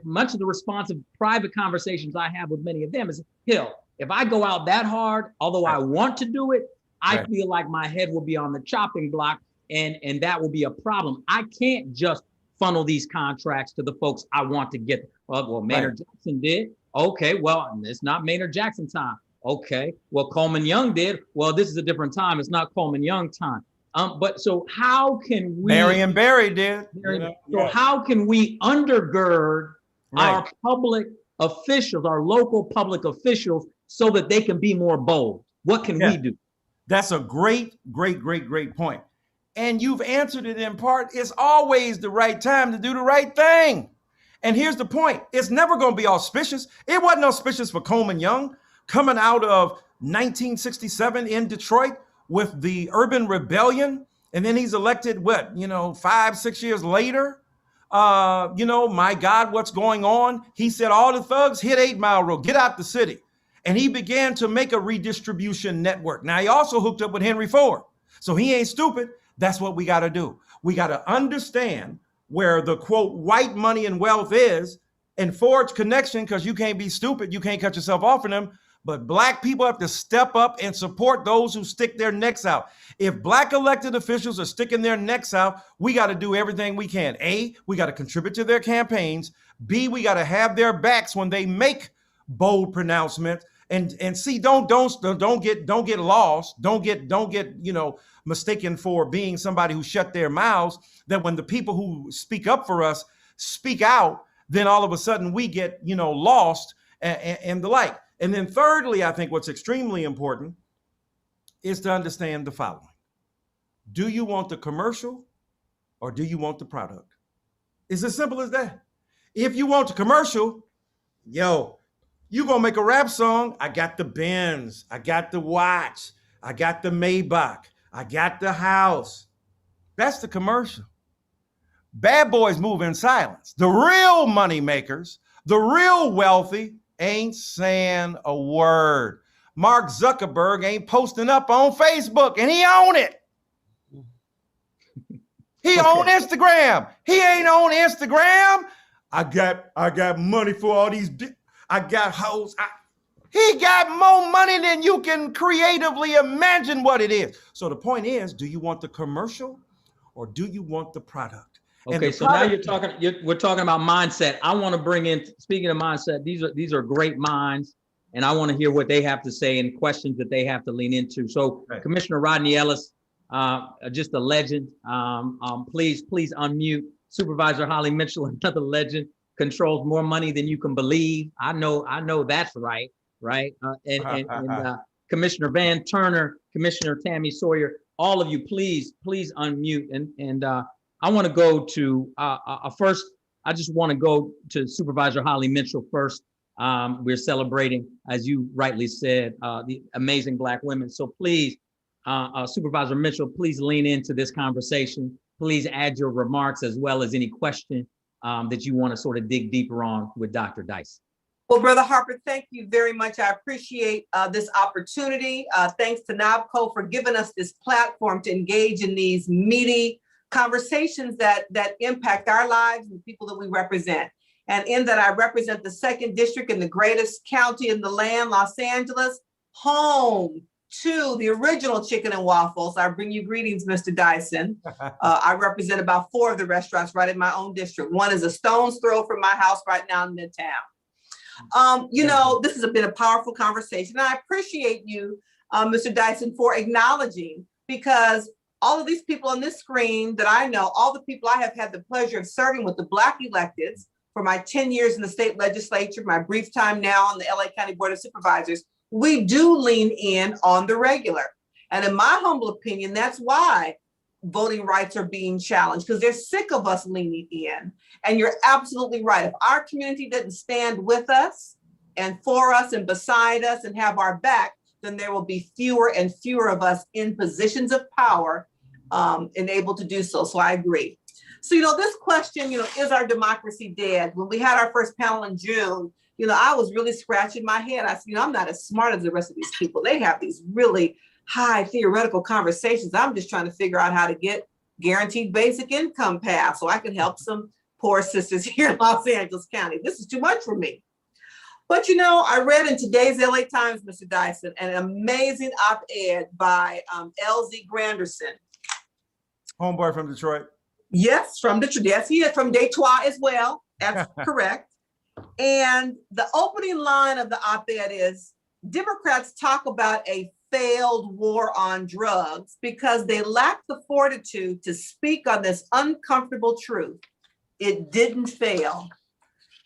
Much of the response of private conversations I have with many of them is, Hill, if I go out that hard, although I want to do it, I feel like my head will be on the chopping block, and that will be a problem. I can't just funnel these contracts to the folks I want to get. Well, Maynard Jackson did. Okay, well, it's not Maynard Jackson time. Okay, well, Coleman Young did. Well, this is a different time. It's not Coleman Young time. But so how can we? Marion Barry did. So how can we undergird our public officials, our local public officials, so that they can be more bold? What can we do? That's a great point. And you've answered it in part. It's always the right time to do the right thing. And here's the point. It's never going to be auspicious. It wasn't auspicious for Coleman Young coming out of 1967 in Detroit with the urban rebellion. And then he's elected, 5-6 years later? My God, what's going on? He said, all the thugs hit 8 Mile Road, get out the city. And he began to make a redistribution network. Now, he also hooked up with Henry Ford. So he ain't stupid. That's what we got to do. We got to understand where the, quote, white money and wealth is and forge connection, because you can't be stupid. You can't cut yourself off from them. But black people have to step up and support those who stick their necks out. If black elected officials are sticking their necks out, we got to do everything we can. A, we got to contribute to their campaigns. B, we got to have their backs when they make bold pronouncements. And C, don't get lost. Don't get mistaken for being somebody who shut their mouths. That when the people who speak up for us speak out, then all of a sudden we get lost and the like. And then thirdly, I think what's extremely important is to understand the following. Do you want the commercial or do you want the product? It's as simple as that. If you want the commercial, you gonna make a rap song. I got the Benz, I got the watch, I got the Maybach, I got the house. That's the commercial. Bad boys move in silence. The real money makers, the real wealthy, ain't saying a word. Mark Zuckerberg ain't posting up on Facebook, and he own it. He on Instagram. He ain't on Instagram. I got money for all these. I got hoes. He got more money than you can creatively imagine what it is. So the point is, do you want the commercial or do you want the product? Okay, so now we're talking about mindset. I want to bring in, speaking of mindset, these are great minds, and I want to hear what they have to say and questions that they have to lean into. So Commissioner Rodney Ellis, just a legend. Please unmute. Supervisor Holly Mitchell, another legend, controls more money than you can believe. I know that's right. Commissioner Van Turner, Commissioner Tammy Sawyer, all of you, please unmute. And I want to go to first. I just want to go to Supervisor Holly Mitchell first. We're celebrating, as you rightly said, the amazing Black women. So please, Supervisor Mitchell, please lean into this conversation. Please add your remarks as well as any question that you want to sort of dig deeper on with Dr. Dyson. Well, Brother Harper, thank you very much. I appreciate this opportunity. Thanks to NABCO for giving us this platform to engage in these meaty conversations that impact our lives and the people that we represent. And in that, I represent the 2nd District in the greatest county in the land, Los Angeles, home to the original Chicken and Waffles. I bring you greetings, Mr. Dyson. I represent about 4 of the restaurants right in my own district. One is a stone's throw from my house right now in Midtown. This has been a powerful conversation. And I appreciate you, Mr. Dyson, for acknowledging, because all of these people on this screen that I know, all the people I have had the pleasure of serving with the Black electeds for my 10 years in the state legislature, my brief time now on the LA County Board of Supervisors, we do lean in on the regular. And in my humble opinion, that's why voting rights are being challenged, because they're sick of us leaning in. And you're absolutely right. If our community doesn't stand with us and for us and beside us and have our back, then there will be fewer and fewer of us in positions of power and able to do so. So I agree. So, this question, is our democracy dead? When we had our first panel in June, I was really scratching my head. I said, I'm not as smart as the rest of these people. They have these really high theoretical conversations. I'm just trying to figure out how to get guaranteed basic income passed so I can help some poor sisters here in Los Angeles County. This is too much for me. But, I read in today's LA Times, Mr. Dyson, an amazing op-ed by LZ Granderson. Homeboy from Detroit. Yes, from Detroit. Yes, he is from Detroit as well. That's correct. And the opening line of the op-ed is, Democrats talk about a failed war on drugs because they lack the fortitude to speak on this uncomfortable truth. It didn't fail.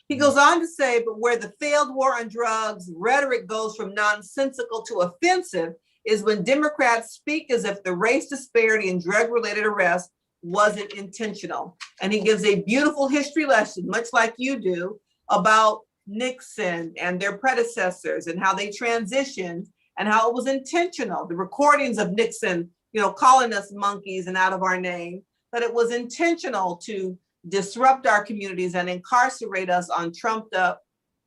He goes on to say, but where the failed war on drugs rhetoric goes from nonsensical to offensive is when Democrats speak as if the race disparity in drug-related arrests wasn't intentional. And he gives a beautiful history lesson, much like you do, about Nixon and their predecessors and how they transitioned and how it was intentional. The recordings of Nixon, calling us monkeys and out of our name, that it was intentional to disrupt our communities and incarcerate us on trumped up,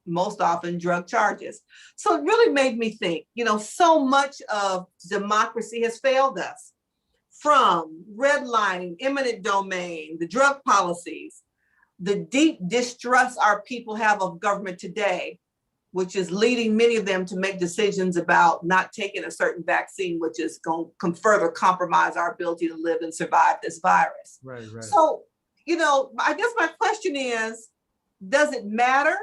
most often drug charges. So it really made me think, so much of democracy has failed us, from redlining, eminent domain, the drug policies, the deep distrust our people have of government today, which is leading many of them to make decisions about not taking a certain vaccine, which is going to further compromise our ability to live and survive this virus. Right. So, I guess my question is, does it matter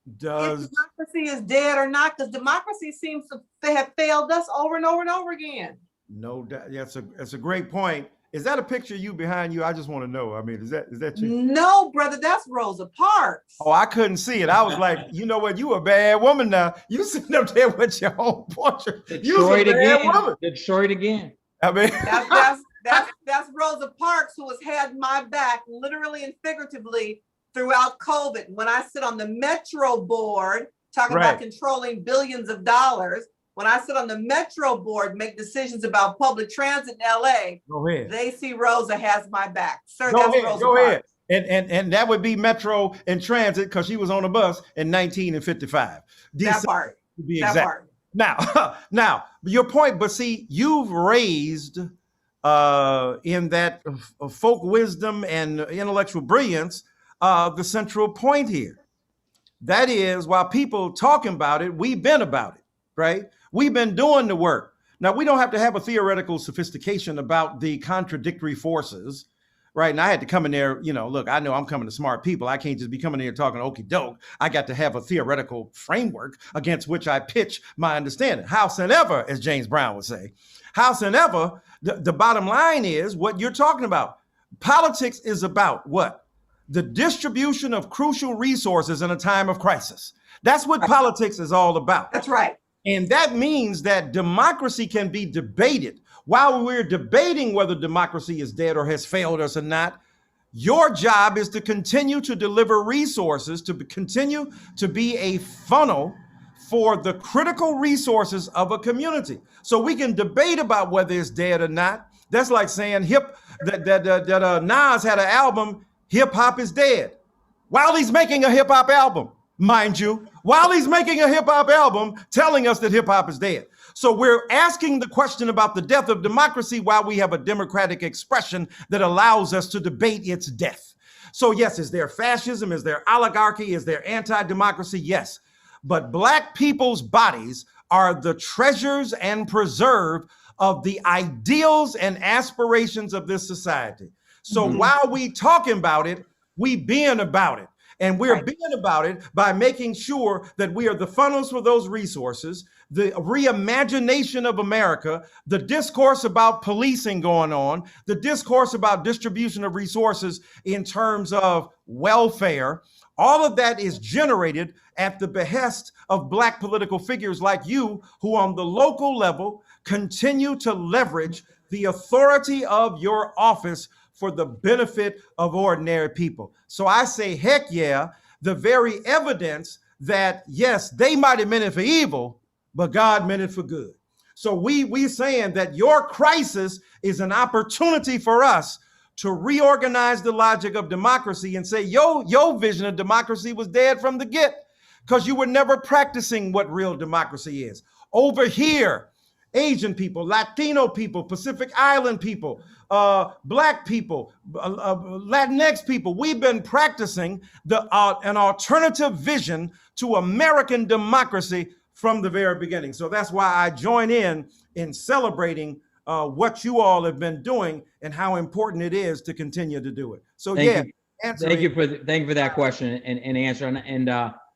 if democracy is dead or not? Because democracy seems to have failed us over and over and over again. No doubt. Yeah, that's a great point. Is that a picture of you behind you? I just want to know. I mean, is that you? No, brother, that's Rosa Parks. Oh, I couldn't see it. I was like, you know what? You a bad woman now. You sitting up there with your own portrait. Detroit again. Detroit again. I mean, that's Rosa Parks, who has had my back literally and figuratively throughout COVID. When I sit on the Metro board, talking about controlling billions of dollars, when I sit on the Metro board, make decisions about public transit in LA, Go ahead. they see Rosa has my back. Sir, Go that's ahead. Rosa Go ahead. Parks. And that would be Metro and Transit because she was on a bus in 1955. That part. To be That exact. part. Now, your point, but see, you've raised in that folk wisdom and intellectual brilliance the central point here. That is, while people talking about it, we've been about it, right? We've been doing the work. Now, we don't have to have a theoretical sophistication about the contradictory forces, right? And I had to come in there, look, I know I'm coming to smart people. I can't just be coming in here talking okey doke. I got to have a theoretical framework against which I pitch my understanding. Howsoever, as James Brown would say, howsoever, the bottom line is what you're talking about. Politics is about what? The distribution of crucial resources in a time of crisis. That's what politics is all about. That's right. And that means that democracy can be debated. While we're debating whether democracy is dead or has failed us or not, your job is to continue to deliver resources, to continue to be a funnel for the critical resources of a community. So we can debate about whether it's dead or not. That's like saying that Nas had an album, Hip Hop is Dead, while he's making a hip hop album, mind you, while he's making a hip hop album telling us that hip hop is dead. So we're asking the question about the death of democracy while we have a democratic expression that allows us to debate its death. So yes, is there fascism? Is there oligarchy? Is there anti-democracy? Yes. But Black people's bodies are the treasures and preserve of the ideals and aspirations of this society. So while we talking about it, we being about it. And we're being about it by making sure that we are the funnels for those resources, the reimagination of America, the discourse about policing going on, the discourse about distribution of resources in terms of welfare. All of that is generated at the behest of Black political figures like you, who on the local level continue to leverage the authority of your office for the benefit of ordinary people. So I say, heck yeah, the very evidence that, yes, they might have meant it for evil, but God meant it for good. So we saying that your crisis is an opportunity for us to reorganize the logic of democracy and say, your vision of democracy was dead from the get because you were never practicing what real democracy is. Over here, Asian people, Latino people, Pacific Island people, Black people, Latinx people, we've been practicing an alternative vision to American democracy from the very beginning. So that's why I join in celebrating what you all have been doing and how important it is to continue to do it. So thank you for that question and answer. And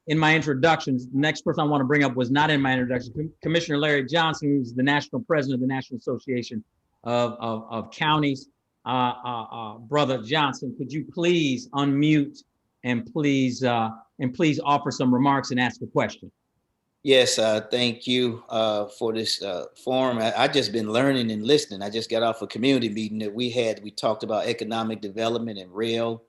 in my introductions, the next person I want to bring up was not in my introduction. Commissioner Larry Johnson, who's the national president of the National Association of Counties. Brother Johnson, could you please unmute and please offer some remarks and ask a question? Yes, thank you for this forum. I just been learning and listening. I just got off a community meeting that we had. We talked about economic development and rail,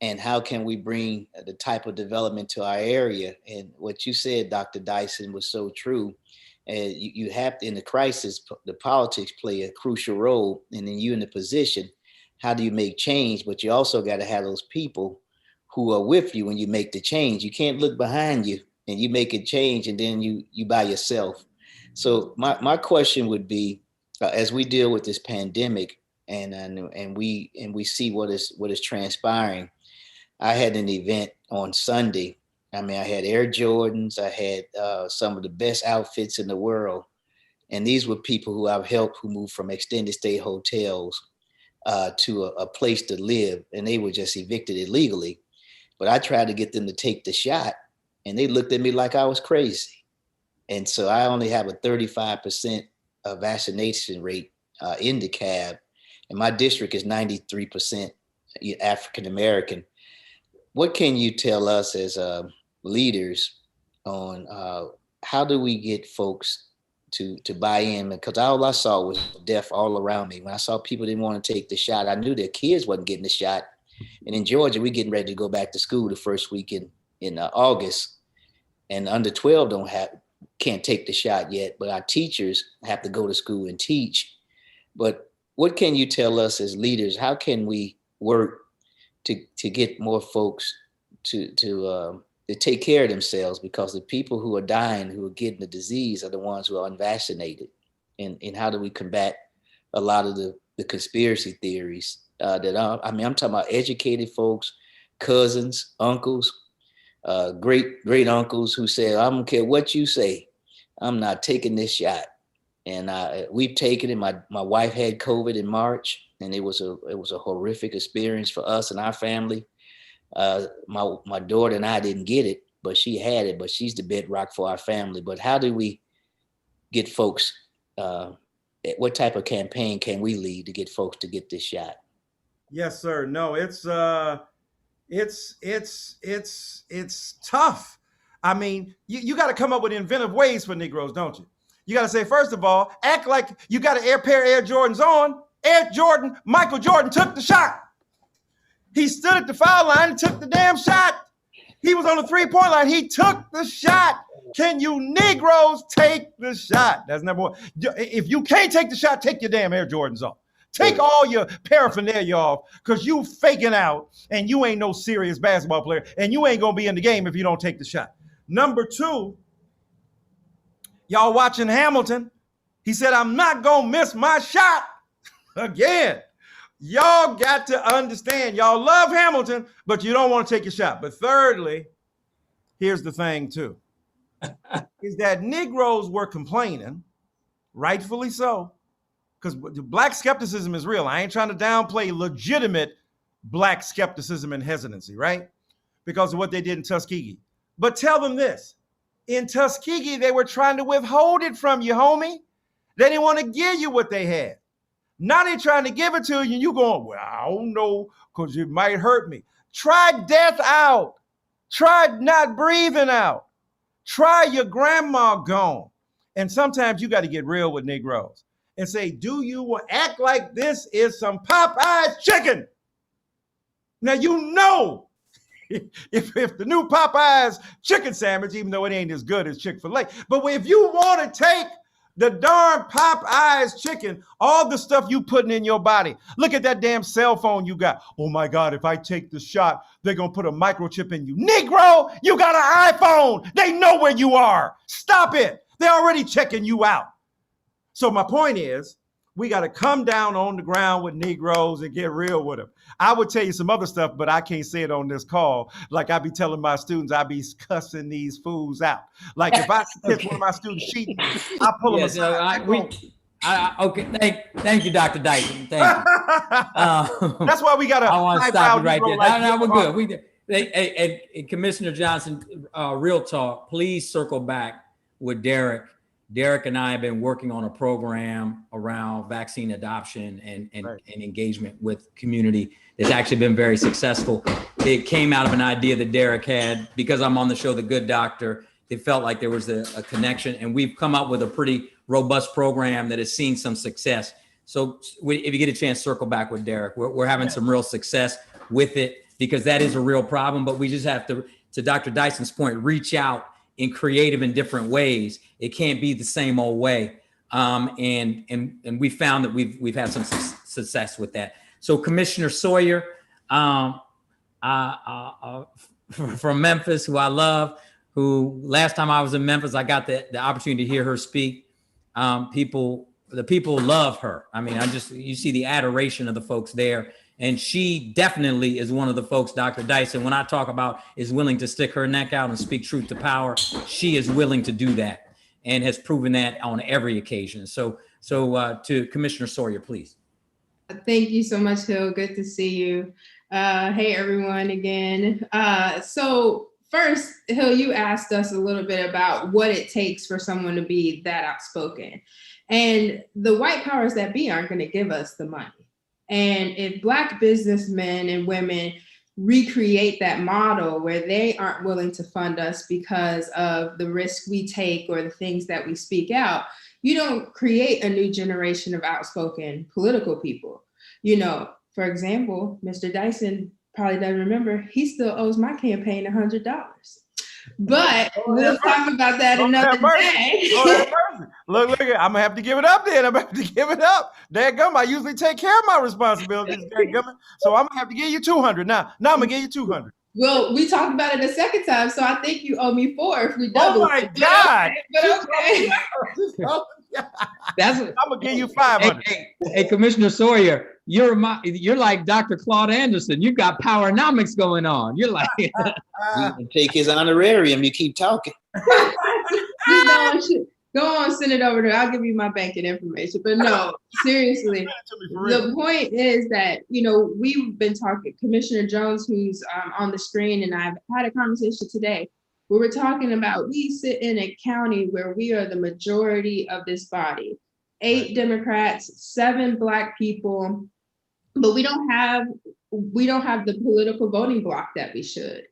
and how can we bring the type of development to our area. And what you said, Dr. Dyson, was so true. You have to, in the crisis, the politics play a crucial role. And then you in the position, how do you make change? But you also got to have those people who are with you when you make the change. You can't look behind you and you make a change and then you by yourself. So my question would be, as we deal with this pandemic and we see what is transpiring. I had an event on Sunday. I mean, I had Air Jordans. I had some of the best outfits in the world. And these were people who I've helped who moved from extended stay hotels to a place to live. And they were just evicted illegally. But I tried to get them to take the shot and they looked at me like I was crazy. And so I only have a 35% vaccination rate in DeKalb. And my district is 93% African-American. What can you tell us as leaders on how do we get folks to buy in? Because all I saw was death all around me. When I saw people didn't want to take the shot, I knew their kids wasn't getting the shot. And in Georgia, we're getting ready to go back to school the first week in August. And under 12 can't take the shot yet, but our teachers have to go to school and teach. But what can you tell us as leaders? How can we work to get more folks to take care of themselves? Because the people who are dying, who are getting the disease, are the ones who are unvaccinated. And how do we combat a lot of the conspiracy theories that are, I mean, I'm talking about educated folks, cousins, uncles, great uncles who say, I don't care what you say, I'm not taking this shot. And we've taken it. My wife had COVID in March, and it was a horrific experience for us and our family. My daughter and I didn't get it, but she had it. But she's the bedrock for our family. But how do we get folks? What type of campaign can we lead to get folks to get this shot? Yes, sir. No, it's tough. I mean, you got to come up with inventive ways for Negroes, don't you? You got to say, first of all, act like you got a pair of Air Jordans on. Michael Jordan took the shot. He stood at the foul line and took the damn shot. He was on the 3-point line. He took the shot. Can you Negroes take the shot? That's number one. If you can't take the shot, take your damn Air Jordans off. Take all your paraphernalia off, because you faking out and you ain't no serious basketball player, and you ain't going to be in the game if you don't take the shot. Number two, y'all watching Hamilton. He said, I'm not going to miss my shot again. Y'all got to understand, y'all love Hamilton, but you don't want to take your shot. But thirdly, here's the thing too, is that Negroes were complaining, rightfully so, because Black skepticism is real. I ain't trying to downplay legitimate Black skepticism and hesitancy, right? Because of what they did in Tuskegee. But tell them this, in Tuskegee, they were trying to withhold it from you, homie. They didn't want to give you what they had. Now they're trying to give it to you, and you going, well, I don't know, because it might hurt me. Try death out. Try not breathing out. Try your grandma gone. And sometimes you got to get real with Negroes and say, do you act like this is some Popeye's chicken? Now, you know, if the new Popeye's chicken sandwich, even though it ain't as good as Chick-fil-A, but if you want to take the darn Popeye's chicken, all the stuff you putting in your body. Look at that damn cell phone you got. Oh my God, if I take the shot, they're going to put a microchip in you. Negro, you got an iPhone. They know where you are. Stop it. They're already checking you out. So my point is, we got to come down on the ground with Negroes and get real with them. I would tell you some other stuff, but I can't say it on this call. Like I be telling my students, I be cussing these fools out. Like if I catch one of my students cheating, I pull them aside. Okay, thank you, Dr. Dyson. Thank you. That's why we got to. I want to stop you right there. No, we're good. And Commissioner Johnson, real talk, please circle back with Derek. Derek and I have been working on a program around vaccine adoption and engagement with community. It's actually been very successful. It came out of an idea that Derek had because I'm on the show, The Good Doctor. It felt like there was a connection, and we've come up with a pretty robust program that has seen some success. So if you get a chance, circle back with Derek. We're having some real success with it because that is a real problem, but we just have to Dr. Dyson's point, reach out in creative and different ways. It can't be the same old way. And we found that we've had some success with that. So Commissioner Sawyer from Memphis, who I love, who last time I was in Memphis, I got the opportunity to hear her speak. The people love her. I mean, you see the adoration of the folks there. And she definitely is one of the folks, Dr. Dyson, when I talk about is willing to stick her neck out and speak truth to power, she is willing to do that and has proven that on every occasion. So to Commissioner Sawyer, please. Thank you so much, Hill. Good to see you. Hey, everyone, again. So first, Hill, you asked us a little bit about what it takes for someone to be that outspoken. And the white powers that be aren't going to give us the money. And if Black businessmen and women recreate that model where they aren't willing to fund us because of the risk we take or the things that we speak out, you don't create a new generation of outspoken political people. You know, for example, Mr. Dyson probably doesn't remember, he still owes my campaign $100. But we'll talk about that another day. Look, I'm gonna have to give it up then. I'm gonna have to give it up. Dadgum, I usually take care of my responsibilities, dadgum. So I'm gonna have to give you 200 now. Now I'm gonna give you 200. Well, we talked about it a second time, so I think you owe me 4 if we double. Oh my God! But okay. That's I'm gonna give you 500. Hey, Commissioner Sawyer, you're like Dr. Claude Anderson. You got powernomics going on. You're like, You can take his honorarium. You keep talking. Go on, send it over to. I'll give you my banking information. But no, seriously, the point is that we've been talking. Commissioner Jones, who's on the screen, and I've had a conversation today where we're talking about we sit in a county where we are the majority of this body, 8 Democrats, 7 Black people, but we don't have the political voting bloc that we should.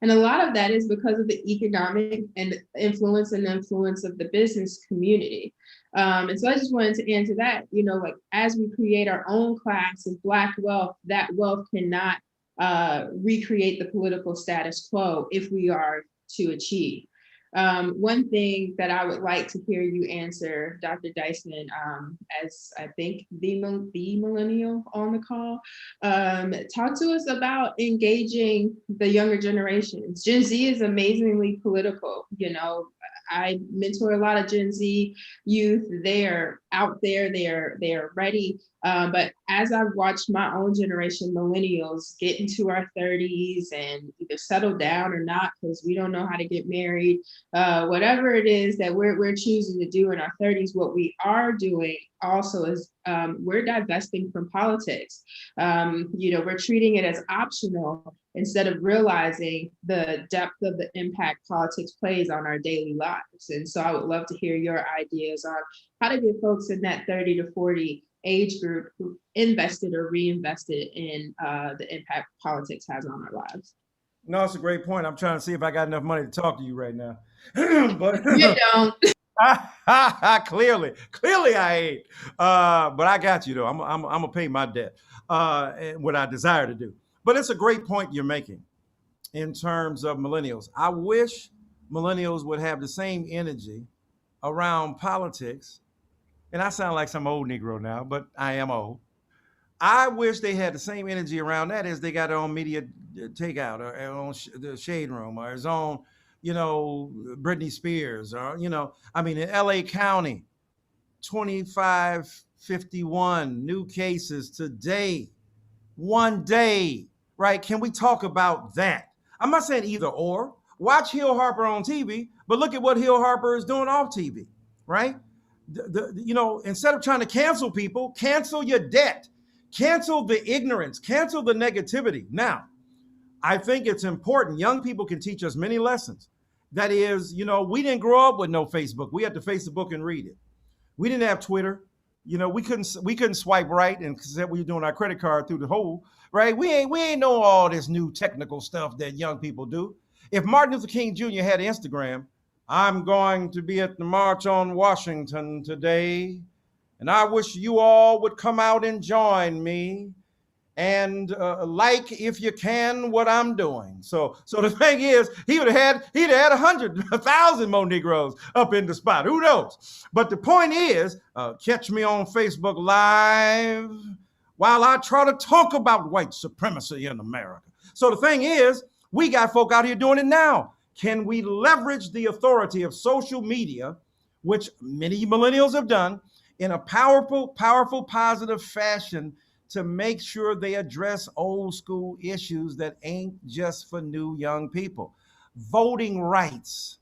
And a lot of that is because of the economic and influence of the business community. And so I just wanted to answer that, like as we create our own class of Black wealth, that wealth cannot recreate the political status quo if we are to achieve. One thing that I would like to hear you answer, Dr. Dyson, as I think the millennial on the call, talk to us about engaging the younger generations. Gen Z is amazingly political. I mentor a lot of Gen Z youth. They're out there, they're ready. But as I've watched my own generation, millennials, get into our 30s and either settle down or not because we don't know how to get married, whatever it is that we're choosing to do in our 30s, what we are doing also is we're divesting from politics. We're treating it as optional instead of realizing the depth of the impact politics plays on our daily lives. And so I would love to hear your ideas on how to get folks in that 30 to 40 age group who invested or reinvested in the impact politics has on our lives. No, it's a great point. I'm trying to see if I got enough money to talk to you right now. But you don't. Clearly I ain't. But I got you though. I'm gonna pay my debt. And what I desire to do. But it's a great point you're making in terms of millennials. I wish millennials would have the same energy around politics. And I sound like some old Negro now, but I am old. I wish they had the same energy around that as they got their own media takeout or their own the Shade Room or his own, Britney Spears or, in LA County, 2551 new cases today, one day, right? Can we talk about that? I'm not saying either or. Watch Hill Harper on TV, but look at what Hill Harper is doing off TV, right? Instead of trying to cancel people, cancel your debt, cancel the ignorance, cancel the negativity. Now, I think it's important. Young people can teach us many lessons. That is, we didn't grow up with no Facebook. We had to face the book and read it. We didn't have Twitter. We couldn't swipe right and say we were doing our credit card through the hole, right? We ain't know all this new technical stuff that young people do. If Martin Luther King Jr. had Instagram, I'm going to be at the March on Washington today, and I wish you all would come out and join me and like, if you can, what I'm doing. So the thing is, he'd have had 1,000 more Negroes up in the spot. Who knows? But the point is, catch me on Facebook Live while I try to talk about white supremacy in America. So the thing is, we got folk out here doing it now. Can we leverage the authority of social media, which many millennials have done, in a powerful, positive fashion to make sure they address old school issues that ain't just for new young people? Voting rights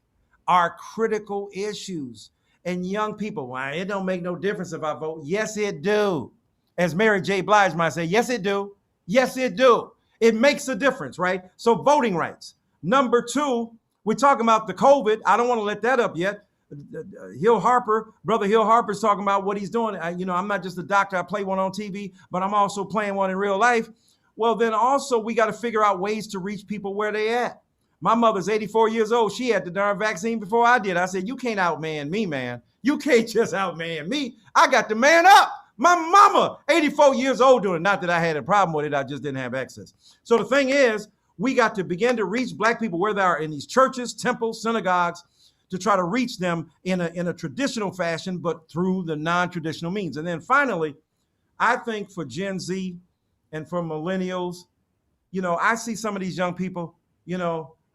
are critical issues. And young people, well, it don't make no difference if I vote. Yes, it do. As Mary J. Blige might say, yes, it do. Yes, it do. It makes a difference, right? So voting rights. Number 2, we're talking about the COVID. I don't want to let that up yet. Brother Hill Harper's talking about what he's doing. I'm not just a doctor. I play one on TV, but I'm also playing one in real life. Well, then also we got to figure out ways to reach people where they at. My mother's 84 years old. She had the darn vaccine before I did. I said, you can't outman me, man. You can't just outman me. I got to man up. My mama, 84 years old, doing it. Not that I had a problem with it. I just didn't have access. So the thing is, We got to begin to reach Black people where they are in these churches, temples, synagogues, to try to reach them in a traditional fashion, but through the non-traditional means. And then finally, I think for Gen Z and for millennials, I see some of these young people,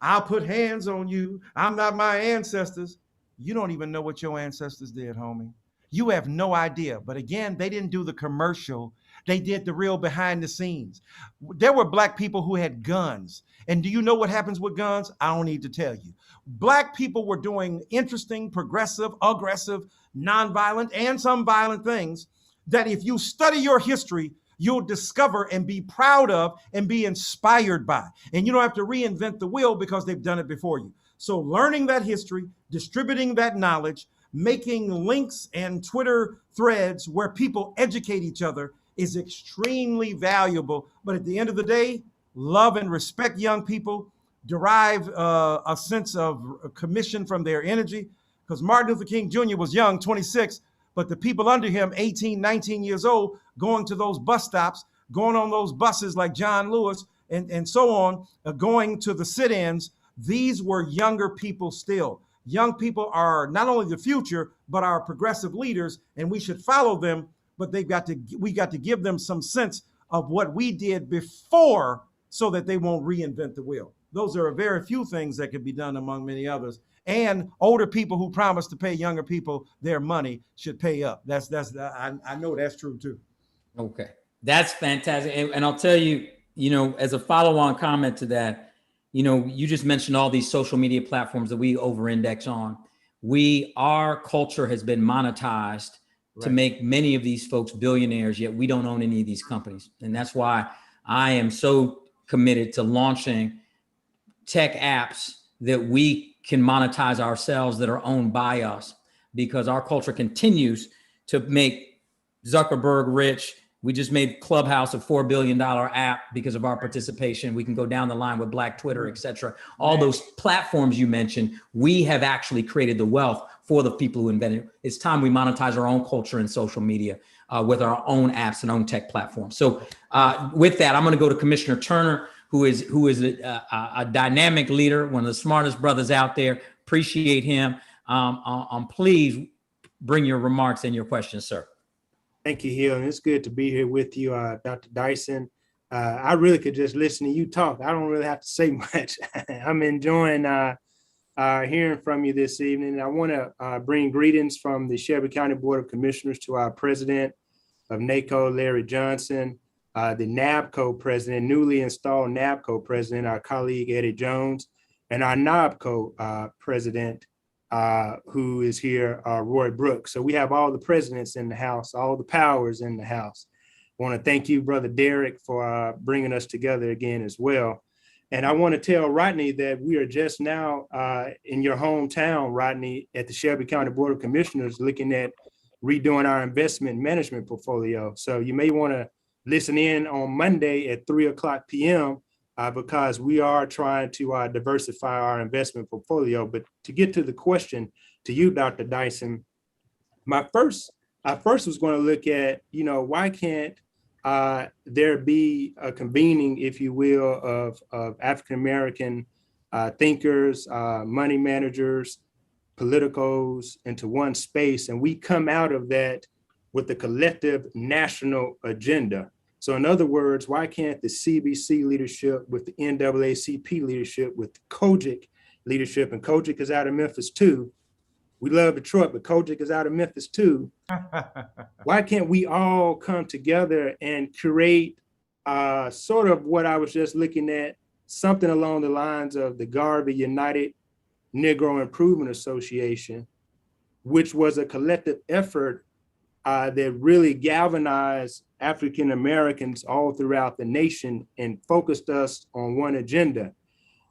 I'll put hands on you. I'm not my ancestors. You don't even know what your ancestors did, homie. You have no idea. But again, they didn't do the commercial. They did the real behind the scenes. There were Black people who had guns. And do you know what happens with guns? I don't need to tell you. Black people were doing interesting, progressive, aggressive, nonviolent, and some violent things that if you study your history, you'll discover and be proud of and be inspired by. And you don't have to reinvent the wheel because they've done it before you. So learning that history, distributing that knowledge, making links and Twitter threads where people educate each other is extremely valuable. But at the end of the day, love and respect young people, derive a sense of commission from their energy. Because Martin Luther King Jr. was young, 26, but the people under him, 18, 19 years old, going to those bus stops, going on those buses like John Lewis and so on, going to the sit-ins, these were younger people still. Young people are not only the future, but our progressive leaders, and we should follow them, but we got to give them some sense of what we did before so that they won't reinvent the wheel. Those are very few things that could be done among many others. And older people who promise to pay younger people their money should pay up. I know that's true too. Okay, that's fantastic. And I'll tell you, as a follow-on comment to that, you just mentioned all these social media platforms that we over-index on. Our culture has been monetized to make many of these folks billionaires, yet we don't own any of these companies. And that's why I am so committed to launching tech apps that we can monetize ourselves that are owned by us, because our culture continues to make Zuckerberg rich. We just made Clubhouse a $4 billion app because of our participation. We can go down the line with Black Twitter, et cetera. All those platforms you mentioned, we have actually created the wealth for the people who invented it. It's time we monetize our own culture and social media with our own apps and own tech platforms. So with that, I'm going to go to Commissioner Turner, who is a dynamic leader, one of the smartest brothers out there. Appreciate him. Please bring your remarks and your questions, sir. Thank you, Hill. And it's good to be here with you, Dr. Dyson. I really could just listen to you talk. I don't really have to say much. I'm enjoying hearing from you this evening. I want to bring greetings from the Shelby County Board of Commissioners to our president of NACO, Larry Johnson, the NABCO president, newly installed NABCO president, our colleague Eddie Jones, and our NOBCO president, who is here, Roy Brooks. So we have all the presidents in the house, all the powers in the house. I want to thank you, Brother Derek, for bringing us together again as well. And I want to tell Rodney that we are just now in your hometown, Rodney, at the Shelby County Board of Commissioners, looking at redoing our investment management portfolio. So you may want to listen in on Monday at 3:00 p.m. Because we are trying to diversify our investment portfolio. But to get to the question to you, Dr. Dyson, I first was going to look at, why can't there be a convening, if you will, of African-American thinkers, money managers, politicos into one space, and we come out of that with a collective national agenda. So in other words, why can't the CBC leadership with the NAACP leadership with the Kojic leadership, and Kojic is out of Memphis too. We love Detroit, but Kojic is out of Memphis too. Why can't we all come together and create sort of what I was just looking at, something along the lines of the Garvey United Negro Improvement Association, which was a collective effort that really galvanized African Americans all throughout the nation and focused us on one agenda.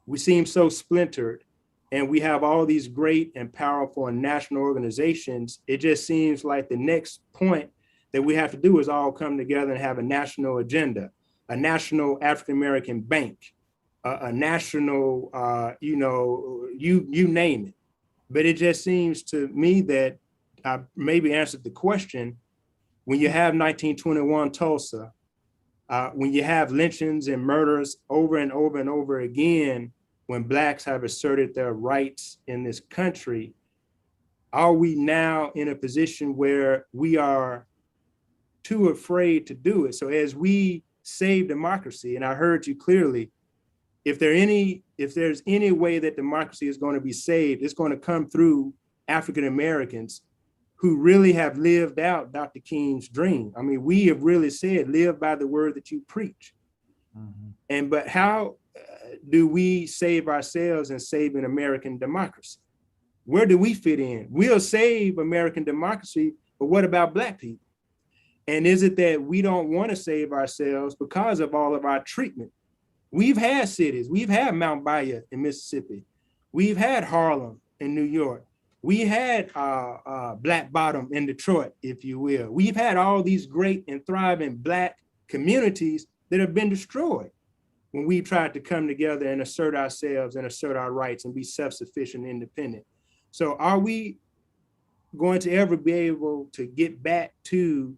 We seem so splintered, and we have all these great and powerful and national organizations. It just seems like the next point that we have to do is all come together and have a national agenda, a national African American bank, a national, you name it. But it just seems to me that I maybe answered the question. When you have 1921 Tulsa, when you have lynchings and murders over and over and over again, when Blacks have asserted their rights in this country, are we now in a position where we are too afraid to do it? So as we save democracy, and I heard you clearly, if there's any way that democracy is going to be saved, it's going to come through African Americans who really have lived out Dr. King's dream. I mean, we have really said, live by the word that you preach. Mm-hmm. But how do we save ourselves and save an American democracy? Where do we fit in? We'll save American democracy, but what about Black people? And is it that we don't want to save ourselves because of all of our treatment? We've had cities. We've had Mount Bayou in Mississippi. We've had Harlem in New York. We had Black Bottom in Detroit, if you will. We've had all these great and thriving Black communities that have been destroyed when we tried to come together and assert ourselves and assert our rights and be self-sufficient and independent. So are we going to ever be able to get back to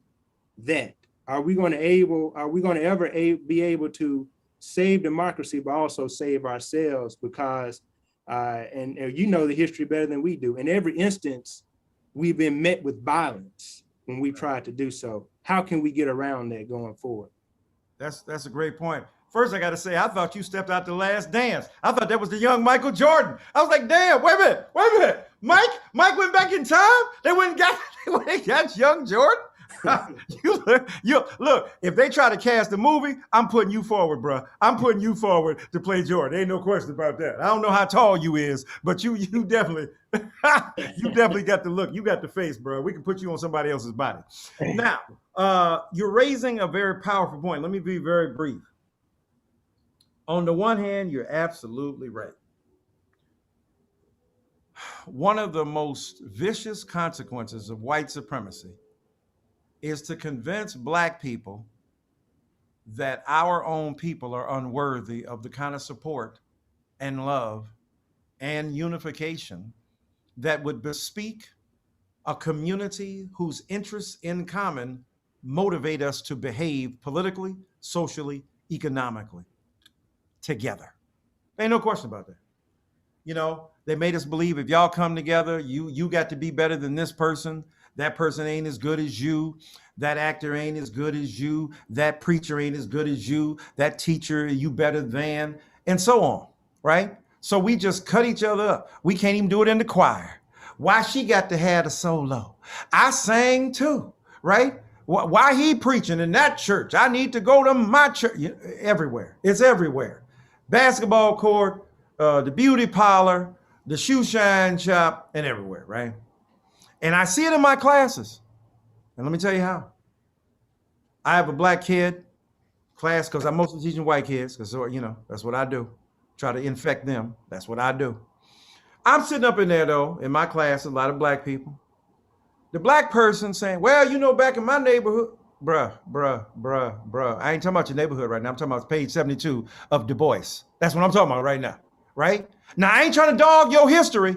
that? Are we going to ever be able to save democracy, but also save ourselves? Because, and you know the history better than we do. In every instance, we've been met with violence when we tried to do so. How can we get around that going forward? That's a great point. First, I got to say, I thought you stepped out The Last Dance. I thought that was the young Michael Jordan. I was like, damn, wait a minute. Mike went back in time? They went and got young Jordan? you look, if they try to cast a movie, I'm putting you forward, bro. I'm putting you forward to play Jordan. Ain't no question about that. I don't know how tall you is, but you definitely you definitely got the look. You got the face, bro. We can put you on somebody else's body. Now, you're raising a very powerful point. Let me be very brief. On the one hand, you're absolutely right. One of the most vicious consequences of white supremacy is to convince Black people that our own people are unworthy of the kind of support and love and unification that would bespeak a community whose interests in common motivate us to behave politically, socially, economically together. Ain't no question about that. You know, they made us believe if y'all come together, you got to be better than this person. That person ain't as good as you. That actor ain't as good as you. That preacher ain't as good as you. That teacher, you better than, and so on, right? So we just cut each other up. We can't even do it in the choir. Why she got to have a solo? I sang too, right? Why he preaching in that church? I need to go to my church. Everywhere, it's everywhere. Basketball court, the beauty parlor, the shoe shine shop, and everywhere, right? And I see it in my classes. And let me tell you how. I have a Black kid class because I'm mostly teaching white kids because, you know, that's what I do. Try to infect them. That's what I do. I'm sitting up in there, though, in my class, a lot of Black people. The Black person saying, well, you know, back in my neighborhood, bruh. I ain't talking about your neighborhood right now. I'm talking about page 72 of Du Bois. That's what I'm talking about right now, right? Now, I ain't trying to dog your history,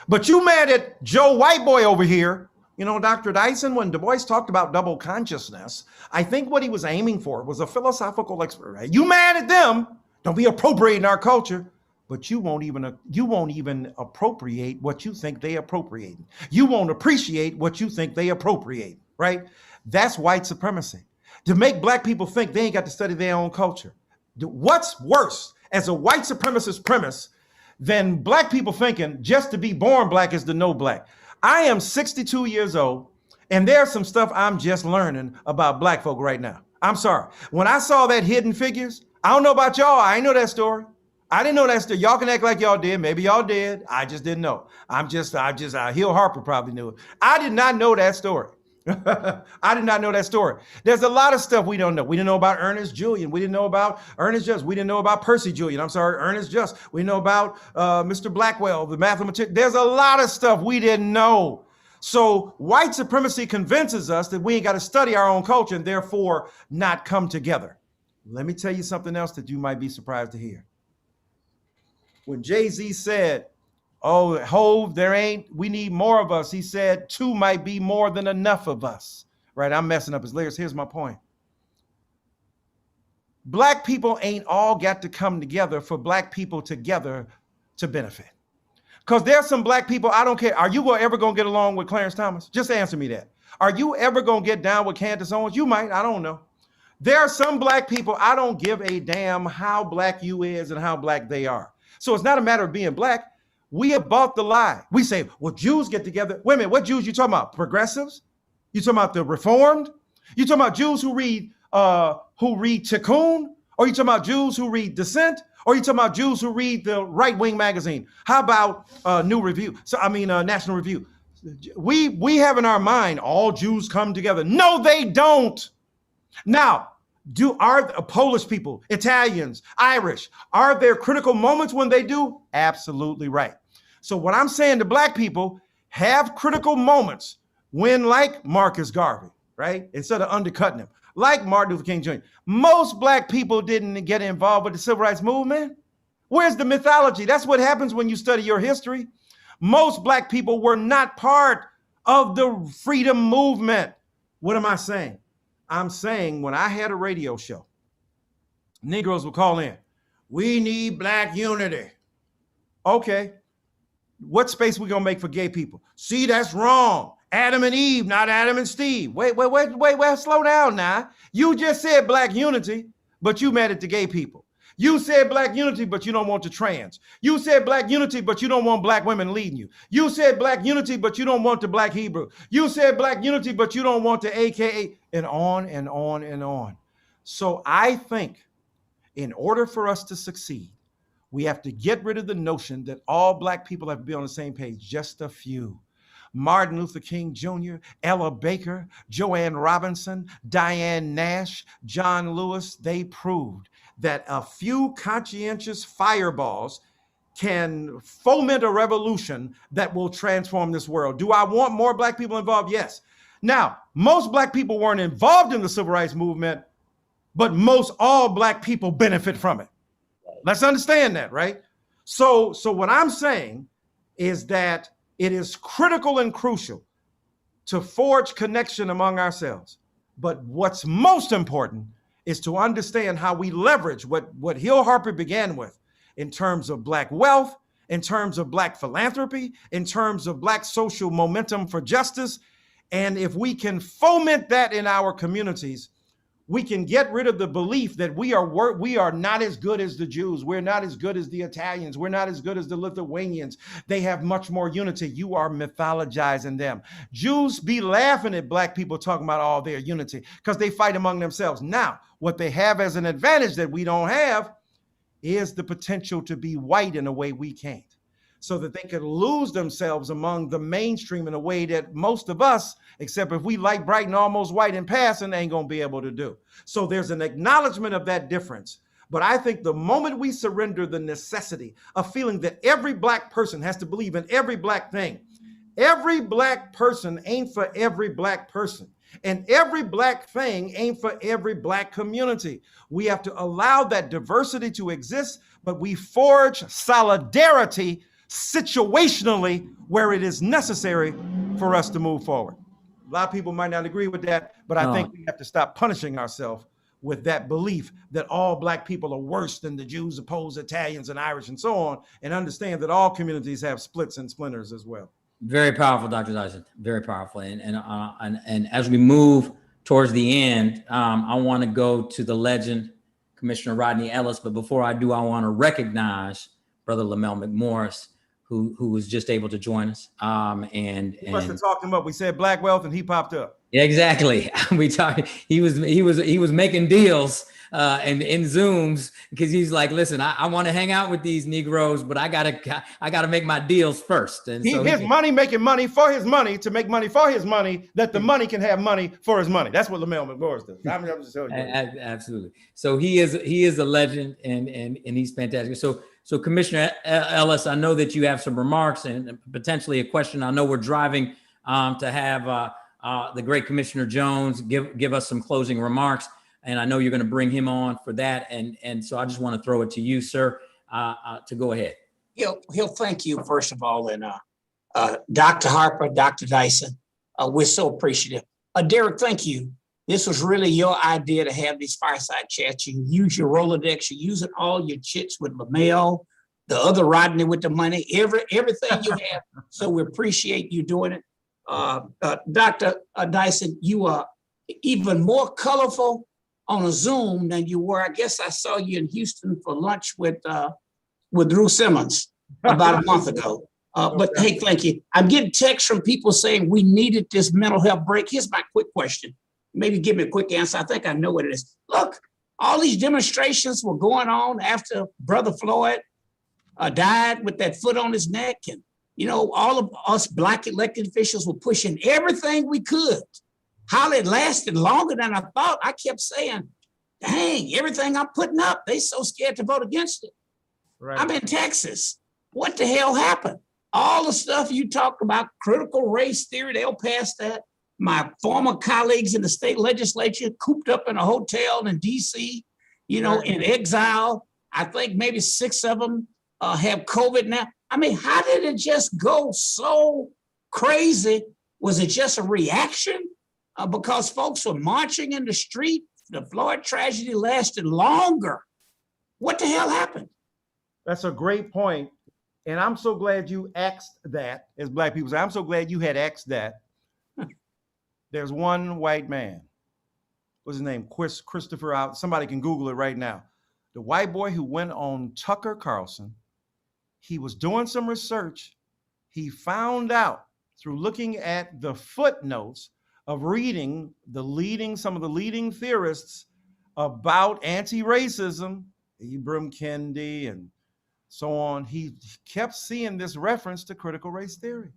but you mad at Joe White Boy over here. You know, Dr. Dyson, when Du Bois talked about double consciousness, I think what he was aiming for was a philosophical expert, right? You mad at them, don't be appropriating our culture, but you won't even appropriate what you think they appropriating. You won't appreciate what you think they appropriate, right? That's white supremacy. To make Black people think they ain't got to study their own culture. What's worse as a white supremacist premise than Black people thinking just to be born Black is to know Black? I am 62 years old, and there's some stuff I'm just learning about Black folk right now. I'm sorry. When I saw that Hidden Figures, I don't know about y'all. I ain't know that story. I didn't know that story. Y'all can act like y'all did. Maybe y'all did. I just didn't know. Hill Harper probably knew it. I did not know that story. I did not know that story. There's a lot of stuff we don't know. We didn't know about Ernest Julian. We didn't know about Ernest Just. We didn't know about Percy Julian. Ernest Just. We know about Mr. Blackwell, the mathematician. There's a lot of stuff we didn't know. So white supremacy convinces us that we ain't got to study our own culture and therefore not come together. Let me tell you something else that you might be surprised to hear. When Jay-Z said, oh, Hov, we need more of us. He said, 2 might be more than enough of us. Right, I'm messing up his lyrics. Here's my point. Black people ain't all got to come together for black people together to benefit. Because there's some black people, I don't care. Are you ever going to get along with Clarence Thomas? Just answer me that. Are you ever going to get down with Candace Owens? You might, I don't know. There are some black people, I don't give a damn how black you is and how black they are. So it's not a matter of being black. We have bought the lie. We say, well, Jews get together. Wait a minute, what Jews you talking about? Progressives? You talking about the Reformed? You talking about Jews who read Tikkun? Or you talking about Jews who read Dissent? Or you talking about Jews who read the right-wing magazine? How about National Review? We have in our mind all Jews come together. No, they don't. Now, are Polish people, Italians, Irish, are there critical moments when they do? Absolutely right. So what I'm saying to black people, have critical moments when, like Marcus Garvey, right? Instead of undercutting him, like Martin Luther King Jr. Most black people didn't get involved with the civil rights movement. Where's the mythology? That's what happens when you study your history. Most black people were not part of the freedom movement. What am I saying? I'm saying when I had a radio show, Negroes would call in, we need black unity. Okay, what space we gonna make for gay people? See, that's wrong. Adam and Eve, not Adam and Steve. Wait, slow down now. You just said black unity, but you mad at the gay people. You said black unity, but you don't want the trans. You said black unity, but you don't want black women leading you. You said black unity, but you don't want the black Hebrew. You said black unity, but you don't want the AKA, and on and on and on. So I think in order for us to succeed, we have to get rid of the notion that all black people have to be on the same page, just a few. Martin Luther King Jr., Ella Baker, Joanne Robinson, Diane Nash, John Lewis, they proved that a few conscientious fireballs can foment a revolution that will transform this world. Do I want more black people involved? Yes. Now, most black people weren't involved in the civil rights movement, but most all black people benefit from it. Let's understand that, right? So what I'm saying is that it is critical and crucial to forge connection among ourselves. But what's most important is to understand how we leverage what Hill Harper began with in terms of black wealth, in terms of black philanthropy, in terms of black social momentum for justice. And if we can foment that in our communities, we can get rid of the belief that we are not as good as the Jews. We're not as good as the Italians. We're not as good as the Lithuanians. They have much more unity. You are mythologizing them. Jews be laughing at black people talking about all their unity because they fight among themselves. Now, what they have as an advantage that we don't have is the potential to be white in a way we can't, so that they could lose themselves among the mainstream in a way that most of us, except if we like bright and almost white in passing, ain't gonna be able to do. So there's an acknowledgement of that difference. But I think the moment we surrender the necessity of feeling that every black person has to believe in every black thing, every black person ain't for every black person. And every black thing ain't for every black community. We have to allow that diversity to exist, but we forge solidarity situationally where it is necessary for us to move forward. A lot of people might not agree with that, but I think we have to stop punishing ourselves with that belief that all black people are worse than the Jews, the Poles, Italians, and Irish, and so on, and understand that all communities have splits and splinters as well. Very powerful, Dr. Dyson. Very powerful. And as we move towards the end, I want to go to the legend, Commissioner Rodney Ellis. But before I do, I want to recognize Brother Lamel McMorris, who was just able to join us. We must have talked him up. We said black wealth, and he popped up. Exactly. We talked. He was making deals and in Zooms because he's like, listen, I want to hang out with these Negroes, but I gotta make my deals first. And so his money making money for his money to make money for his money, that the money can have money for his money. That's what Lamel McMorris does. I'm just telling you. Absolutely. So he is a legend and he's fantastic. So Commissioner Ellis, I know that you have some remarks and potentially a question. I know we're driving to have the great Commissioner Jones give us some closing remarks, and I know you're going to bring him on for that. And so I just want to throw it to you, sir, to go ahead. He'll thank you first of all, and Dr. Harper, Dr. Dyson, we're so appreciative. Derek, thank you. this was really your idea to have these fireside chats. You use your Rolodex, you're using all your chits with LaMel, the other Rodney with the money, everything you have. So we appreciate you doing it. Dr. Dyson, you are even more colorful on a Zoom than you were. I guess I saw you in Houston for lunch with Drew Simmons about a month ago. But hey, thank you. I'm getting texts from people saying we needed this mental health break. Here's my quick question. Maybe give me a quick answer. I think I know what it is. Look, all these demonstrations were going on after Brother Floyd died with that foot on his neck. And, you know, all of us Black elected officials were pushing everything we could. How it lasted longer than I thought. I kept saying, dang, everything I'm putting up, they so scared to vote against it. Right. I'm in Texas. What the hell happened? All the stuff you talk about, critical race theory, they'll pass that. My former colleagues in the state legislature cooped up in a hotel in DC, you know, right, in exile. I think maybe 6 of them have COVID now. I mean, how did it just go so crazy? Was it just a reaction? Because folks were marching in the street? The Floyd tragedy lasted longer. What the hell happened? That's a great point. And I'm so glad you asked that, as Black people say. I'm so glad you had asked that. There's one white man. What's his name? Christopher. Somebody can Google it right now. The white boy who went on Tucker Carlson. He was doing some research. He found out through looking at the footnotes of reading some of the leading theorists about anti-racism, Ibram Kendi and so on. He kept seeing this reference to critical race theory.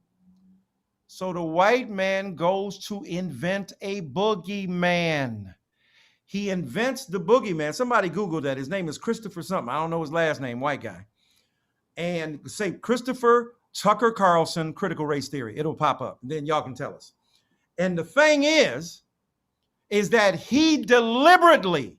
So the white man goes to invent a boogeyman. He invents the boogeyman. Somebody Google that. His name is Christopher something. I don't know his last name, white guy. And say Christopher Tucker Carlson, critical race theory. It'll pop up. Then y'all can tell us. And the thing is that he deliberately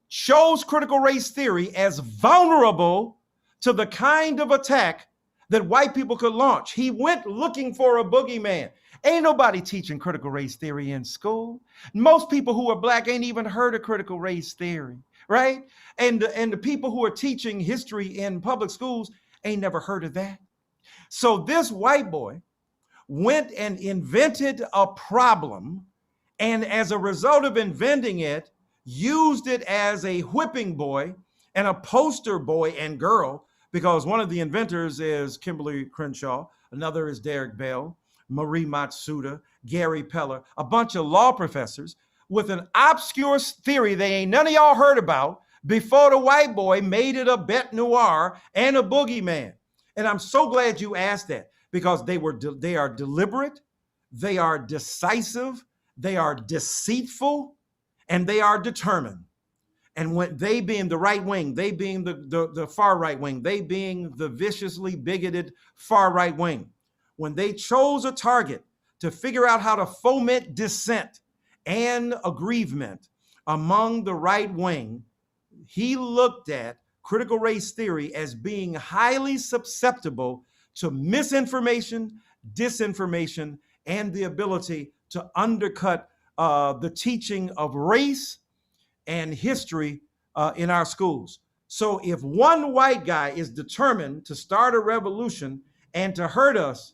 chose critical race theory as vulnerable to the kind of attack that white people could launch. He went looking for a boogeyman. Ain't nobody teaching critical race theory in school. Most people who are Black ain't even heard of critical race theory, right? And the people who are teaching history in public schools ain't never heard of that. So this white boy went and invented a problem, and as a result of inventing it, used it as a whipping boy and a poster boy and girl, because one of the inventors is Kimberly Crenshaw, another is Derek Bell, Marie Matsuda, Gary Peller, a bunch of law professors with an obscure theory they ain't none of y'all heard about before the white boy made it a bête noire and a boogeyman. And I'm so glad you asked that, because they are deliberate, they are decisive, they are deceitful, and they are determined. And when they being the right wing, they being the far right wing, they being the viciously bigoted far right wing, when they chose a target to figure out how to foment dissent and aggrievement among the right wing, he looked at critical race theory as being highly susceptible to misinformation, disinformation, and the ability to undercut the teaching of race and history in our schools. So if one white guy is determined to start a revolution and to hurt us,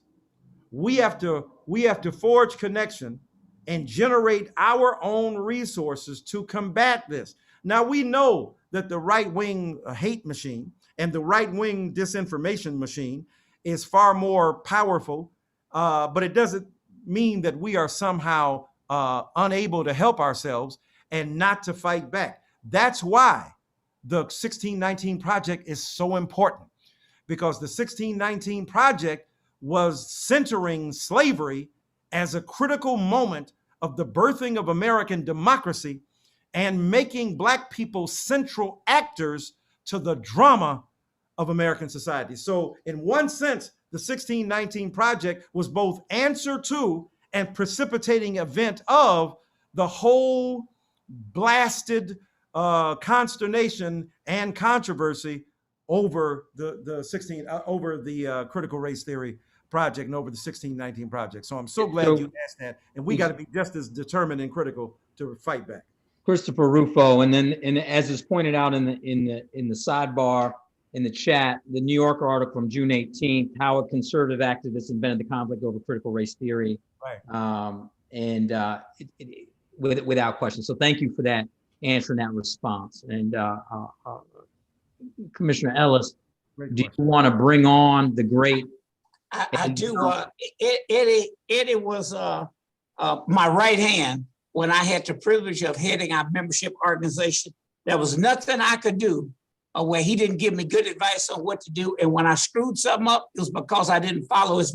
we have to forge connection and generate our own resources to combat this. Now we know that the right-wing hate machine and the right-wing disinformation machine is far more powerful, but it doesn't mean that we are somehow unable to help ourselves and not to fight back. That's why the 1619 Project is so important, because the 1619 Project was centering slavery as a critical moment of the birthing of American democracy and making Black people central actors to the drama of American society. So in one sense, the 1619 Project was both answer to and precipitating event of the whole blasted consternation and controversy over the critical race theory project and over the 1619 Project. So I'm so glad you asked that. And we got to be just as determined and critical to fight back. Christopher Rufo, and then as is pointed out in the sidebar in the chat, the New Yorker article from June 18th, how a conservative activist invented the conflict over critical race theory, Right. Without question. So thank you for that answer and that response. And Commissioner Ellis, do you want to bring on the great? I do. Eddie was my right hand when I had the privilege of heading our membership organization. There was nothing I could do where he didn't give me good advice on what to do. And when I screwed something up, it was because I didn't follow his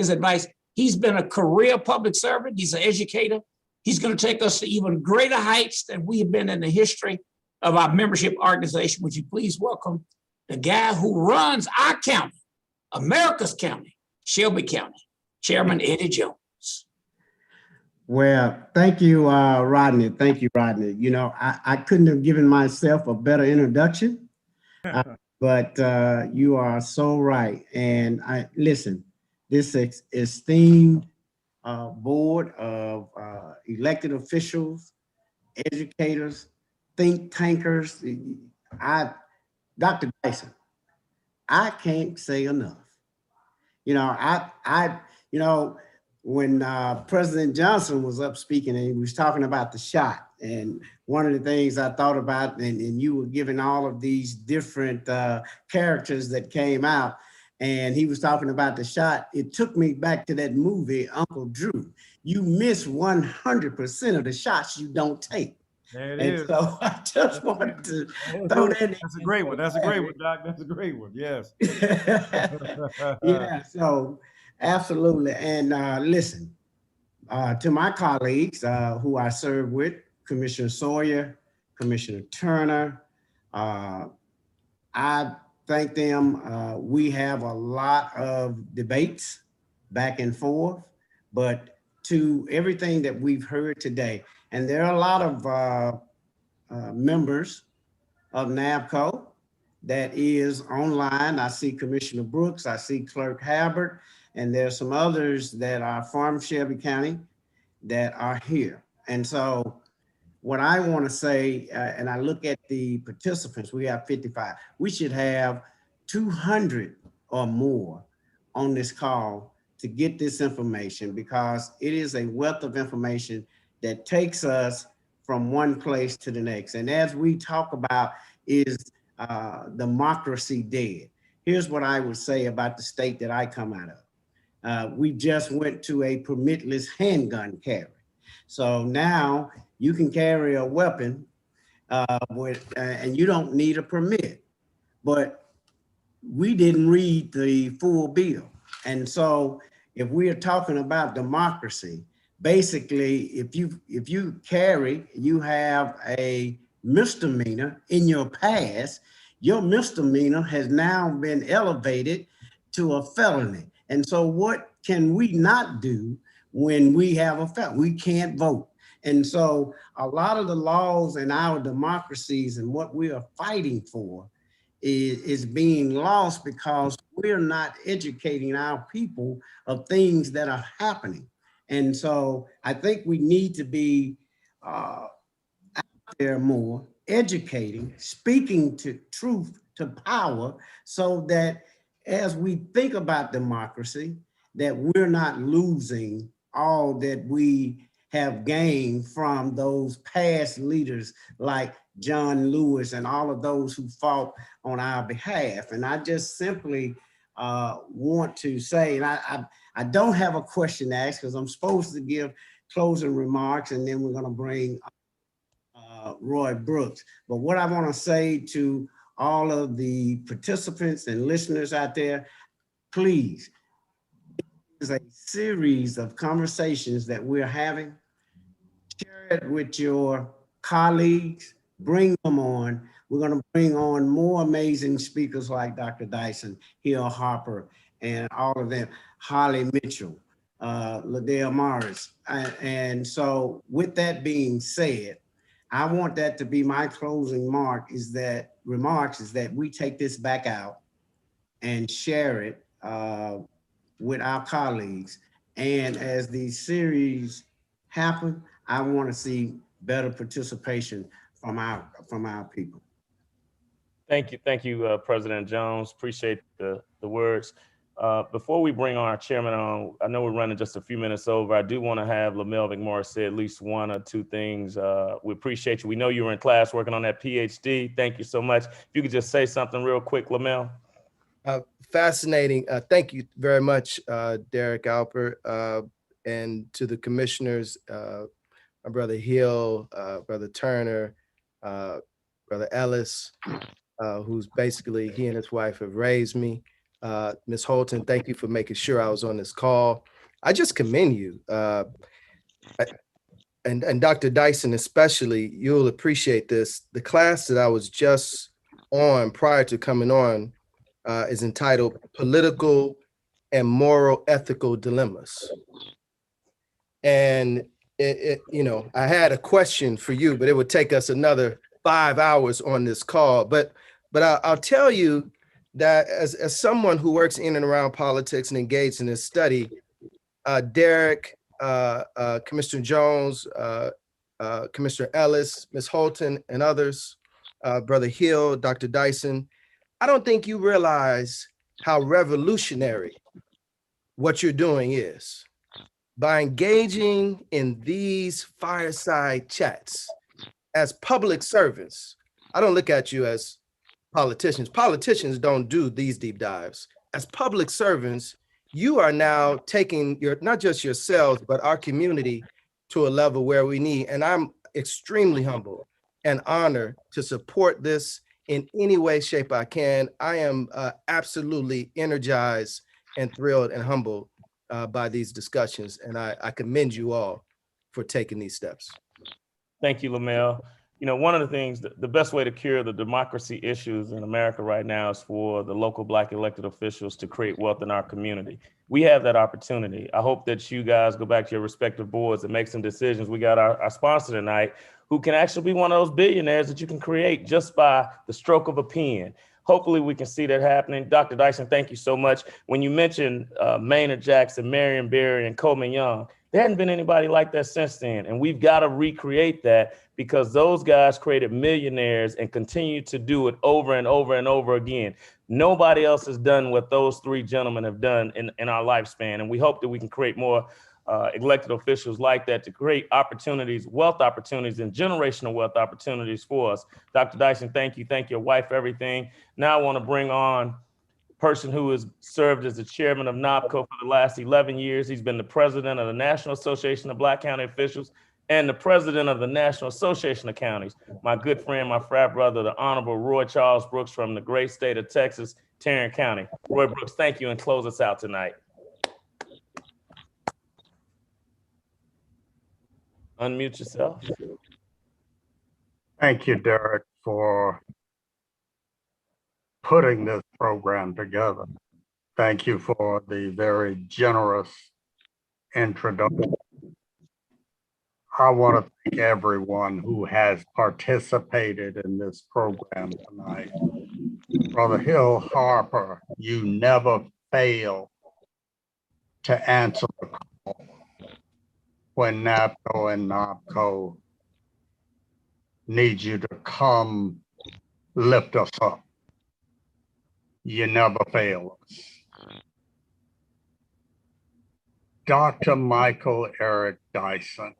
advice. He's been a career public servant. He's an educator. He's going to take us to even greater heights than we have been in the history of our membership organization. Would you please welcome the guy who runs our county, America's county, Shelby County, Chairman Eddie Jones. Well, thank you, Rodney. Thank you, Rodney. You know, I couldn't have given myself a better introduction, but you are so right. And listen, this esteemed board of elected officials, educators, think tankers, Dr. Dyson, I can't say enough. You know, when President Johnson was up speaking and he was talking about the shot, and one of the things I thought about, and you were giving all of these different characters that came out, and he was talking about the shot, it took me back to that movie, Uncle Drew. You miss 100% of the shots you don't take. There it is. So I just wanted to throw that in. That's a great one. That's a great one, Doc. That's a great one. Yes. Yeah, so absolutely. And listen, to my colleagues who I serve with, Commissioner Sawyer, Commissioner Turner, I thank them. We have a lot of debates back and forth, but to everything that we've heard today, and there are a lot of members of NABCO that is online. I see Commissioner Brooks, I see Clerk Habert, and there's some others that are from Shelby County that are here. And so what I want to say, and I look at the participants, we have 55. We should have 200 or more on this call to get this information, because it is a wealth of information that takes us from one place to the next. And as we talk about, is democracy dead? Here's what I would say about the state that I come out of. We just went to a permitless handgun carry. So now you can carry a weapon and you don't need a permit. But we didn't read the full bill. And so if we are talking about democracy, basically, if you carry, you have a misdemeanor in your past, your misdemeanor has now been elevated to a felony. And so what can we not do when we have a felony? We can't vote. And so a lot of the laws in our democracies and what we are fighting for is being lost because we're not educating our people of things that are happening. And so I think we need to be out there more, educating, speaking to truth to power, so that as we think about democracy, that we're not losing all that we have gained from those past leaders like John Lewis and all of those who fought on our behalf. And I just simply want to say, and I don't have a question to ask because I'm supposed to give closing remarks, and then we're going to bring Roy Brooks. But what I want to say to all of the participants and listeners out there, please, this is a series of conversations that we're having. Share it with your colleagues, bring them on. We're going to bring on more amazing speakers like Dr. Dyson, Hill Harper, and all of them, Holly Mitchell, Liddell Morris. And so with that being said, I want that to be my closing remarks is that we take this back out and share it with our colleagues. And as the series happen, I want to see better participation from our people. Thank you, President Jones. Appreciate the words. Before we bring our chairman on, I know we're running just a few minutes over. I do want to have LaMel McMorris say at least one or two things. We appreciate you. We know you were in class working on that PhD. Thank you so much. If you could just say something real quick, LaMel. Fascinating. Thank you very much, Derek Alpert, and to the commissioners, my brother Hill, brother Turner, brother Ellis, who's basically, he and his wife have raised me. Ms. Holton, thank you for making sure I was on this call. I just commend you. And Dr. Dyson, especially, you'll appreciate this. The class that I was just on prior to coming on is entitled Political and Moral Ethical Dilemmas. And you know, I had a question for you, but it would take us another 5 hours on this call. But I'll tell you that as someone who works in and around politics and engaged in this study, Derek, Commissioner Jones, Commissioner Ellis, Ms. Holton, and others, Brother Hill, Dr. Dyson, I don't think you realize how revolutionary what you're doing is. By engaging in these fireside chats as public servants, I don't look at you as politicians. Politicians don't do these deep dives. As public servants, you are now taking not just yourselves, but our community to a level where we need. And I'm extremely humbled and honored to support this in any way, shape I can. I am absolutely energized and thrilled and humbled by these discussions. And I commend you all for taking these steps. Thank you, LaMel. You know, one of the things, the best way to cure the democracy issues in America right now is for the local Black elected officials to create wealth in our community. We have that opportunity. I hope that you guys go back to your respective boards and make some decisions. We got our sponsor tonight who can actually be one of those billionaires that you can create just by the stroke of a pen. Hopefully we can see that happening. Dr. Dyson, thank you so much. When you mentioned Maynard Jackson, Marion Barry, and Coleman Young, there hadn't been anybody like that since then. And we've got to recreate that because those guys created millionaires and continue to do it over and over and over again. Nobody else has done what those three gentlemen have done in our lifespan. And we hope that we can create more elected officials like that to create opportunities, wealth opportunities, and generational wealth opportunities for us. Dr. Dyson, thank you. Thank your wife for everything. Now I want to bring on person who has served as the chairman of NOBCO for the last 11 years. He's been the president of the National Association of Black County Officials and the president of the National Association of Counties. My good friend, my frat brother, the Honorable Roy Charles Brooks from the great state of Texas, Tarrant County. Roy Brooks, thank you, and close us out tonight. Unmute yourself. Thank you, Derek, for putting this program together. Thank you for the very generous introduction. I want to thank everyone who has participated in this program tonight. Brother Hill Harper, you never fail to answer the call when NABCO and NOBCO need you to come lift us up. You never fail us. Dr. Michael Eric Dyson.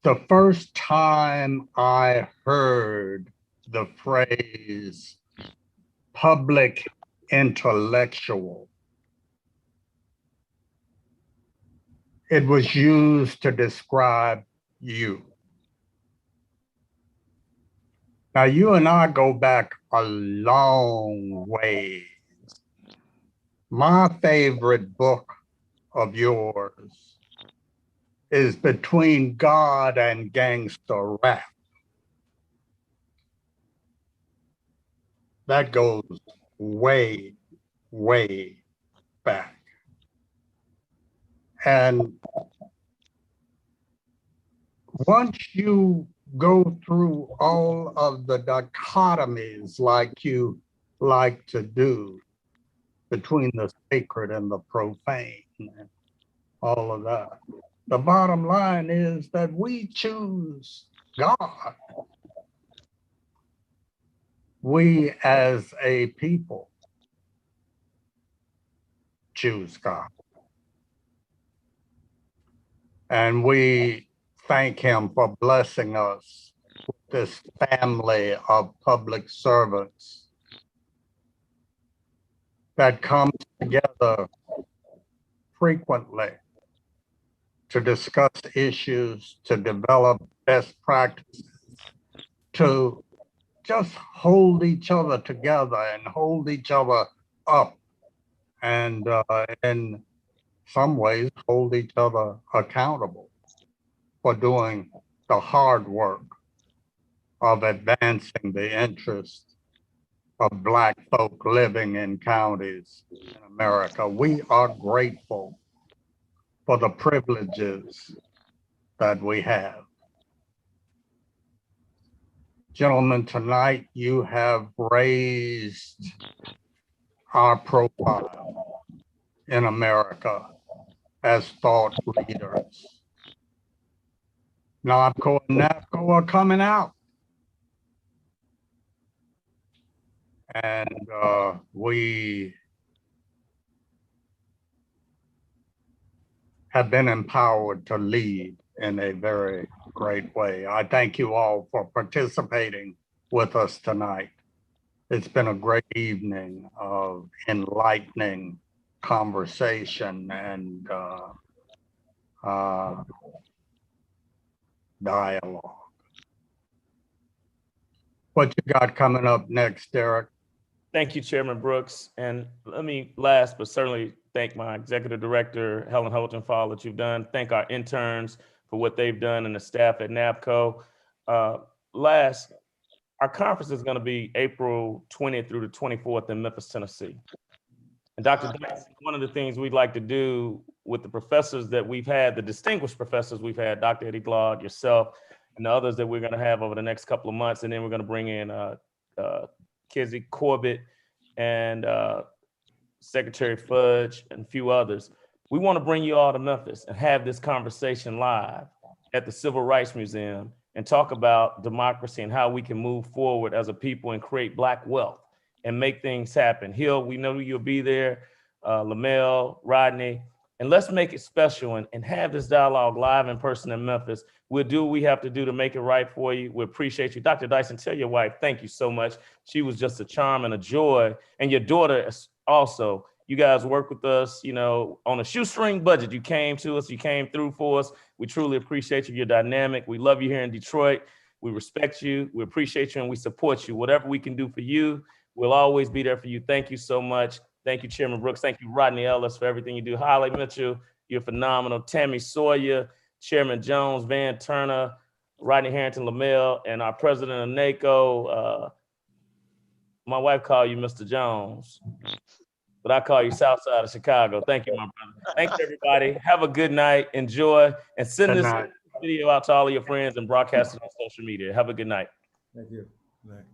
The first time I heard the phrase public intellectual, it was used to describe you. Now, you and I go back a long way. My favorite book of yours is Between God and Gangster Rap. That goes way, way back. And once you go through all of the dichotomies like you like to do, between the sacred and the profane, and all of that. The bottom line is that we choose God. We as a people choose God. And we thank him for blessing us with this family of public servants that comes together frequently to discuss issues, to develop best practices, to just hold each other together and hold each other up, and in some ways hold each other accountable for doing the hard work of advancing the interests of Black folk living in counties in America. We are grateful for the privileges that we have. Gentlemen, tonight you have raised our profile in America as thought leaders. NOBCO and NABCO are coming out. And we have been empowered to lead in a very great way. I thank you all for participating with us tonight. It's been a great evening of enlightening conversation and dialogue. What you got coming up next, Derek? Thank you, Chairman Brooks. And let me last, but certainly thank my executive director, Helen Holton, for all that you've done. Thank our interns for what they've done and the staff at NABCO. Last, our conference is going to be April 20th through the 24th in Memphis, Tennessee. And Dr. Dyson, one of the things we'd like to do with the professors that we've had, the distinguished professors we've had, Dr. Eddie Glaude, yourself, and the others that we're going to have over the next couple of months, and then we're going to bring in Kizzy Corbett and Secretary Fudge and a few others. We want to bring you all to Memphis and have this conversation live at the Civil Rights Museum and talk about democracy and how we can move forward as a people and create Black wealth and make things happen. Hill, we know you'll be there, Lamel, Rodney, and let's make it special and have this dialogue live in person in Memphis. We'll do what we have to do to make it right for you. We appreciate you. Dr. Dyson, tell your wife, thank you so much. She was just a charm and a joy. And your daughter also. You guys work with us, you know, on a shoestring budget. You came to us, you came through for us. We truly appreciate you. You're dynamic. We love you here in Detroit. We respect you. We appreciate you and we support you. Whatever we can do for you, we'll always be there for you. Thank you so much. Thank you, Chairman Brooks. Thank you, Rodney Ellis, for everything you do. Holly Mitchell, you're phenomenal. Tammy Sawyer, Chairman Jones, Van Turner, Rodney Harrington Lamel, and our president of NACO. My wife called you Mr. Jones, but I call you Southside of Chicago. Thank you, my brother. Thanks, everybody. Have a good night. Enjoy. And send this video out to all of your friends and broadcast it on social media. Have a good night. Thank you. Good night.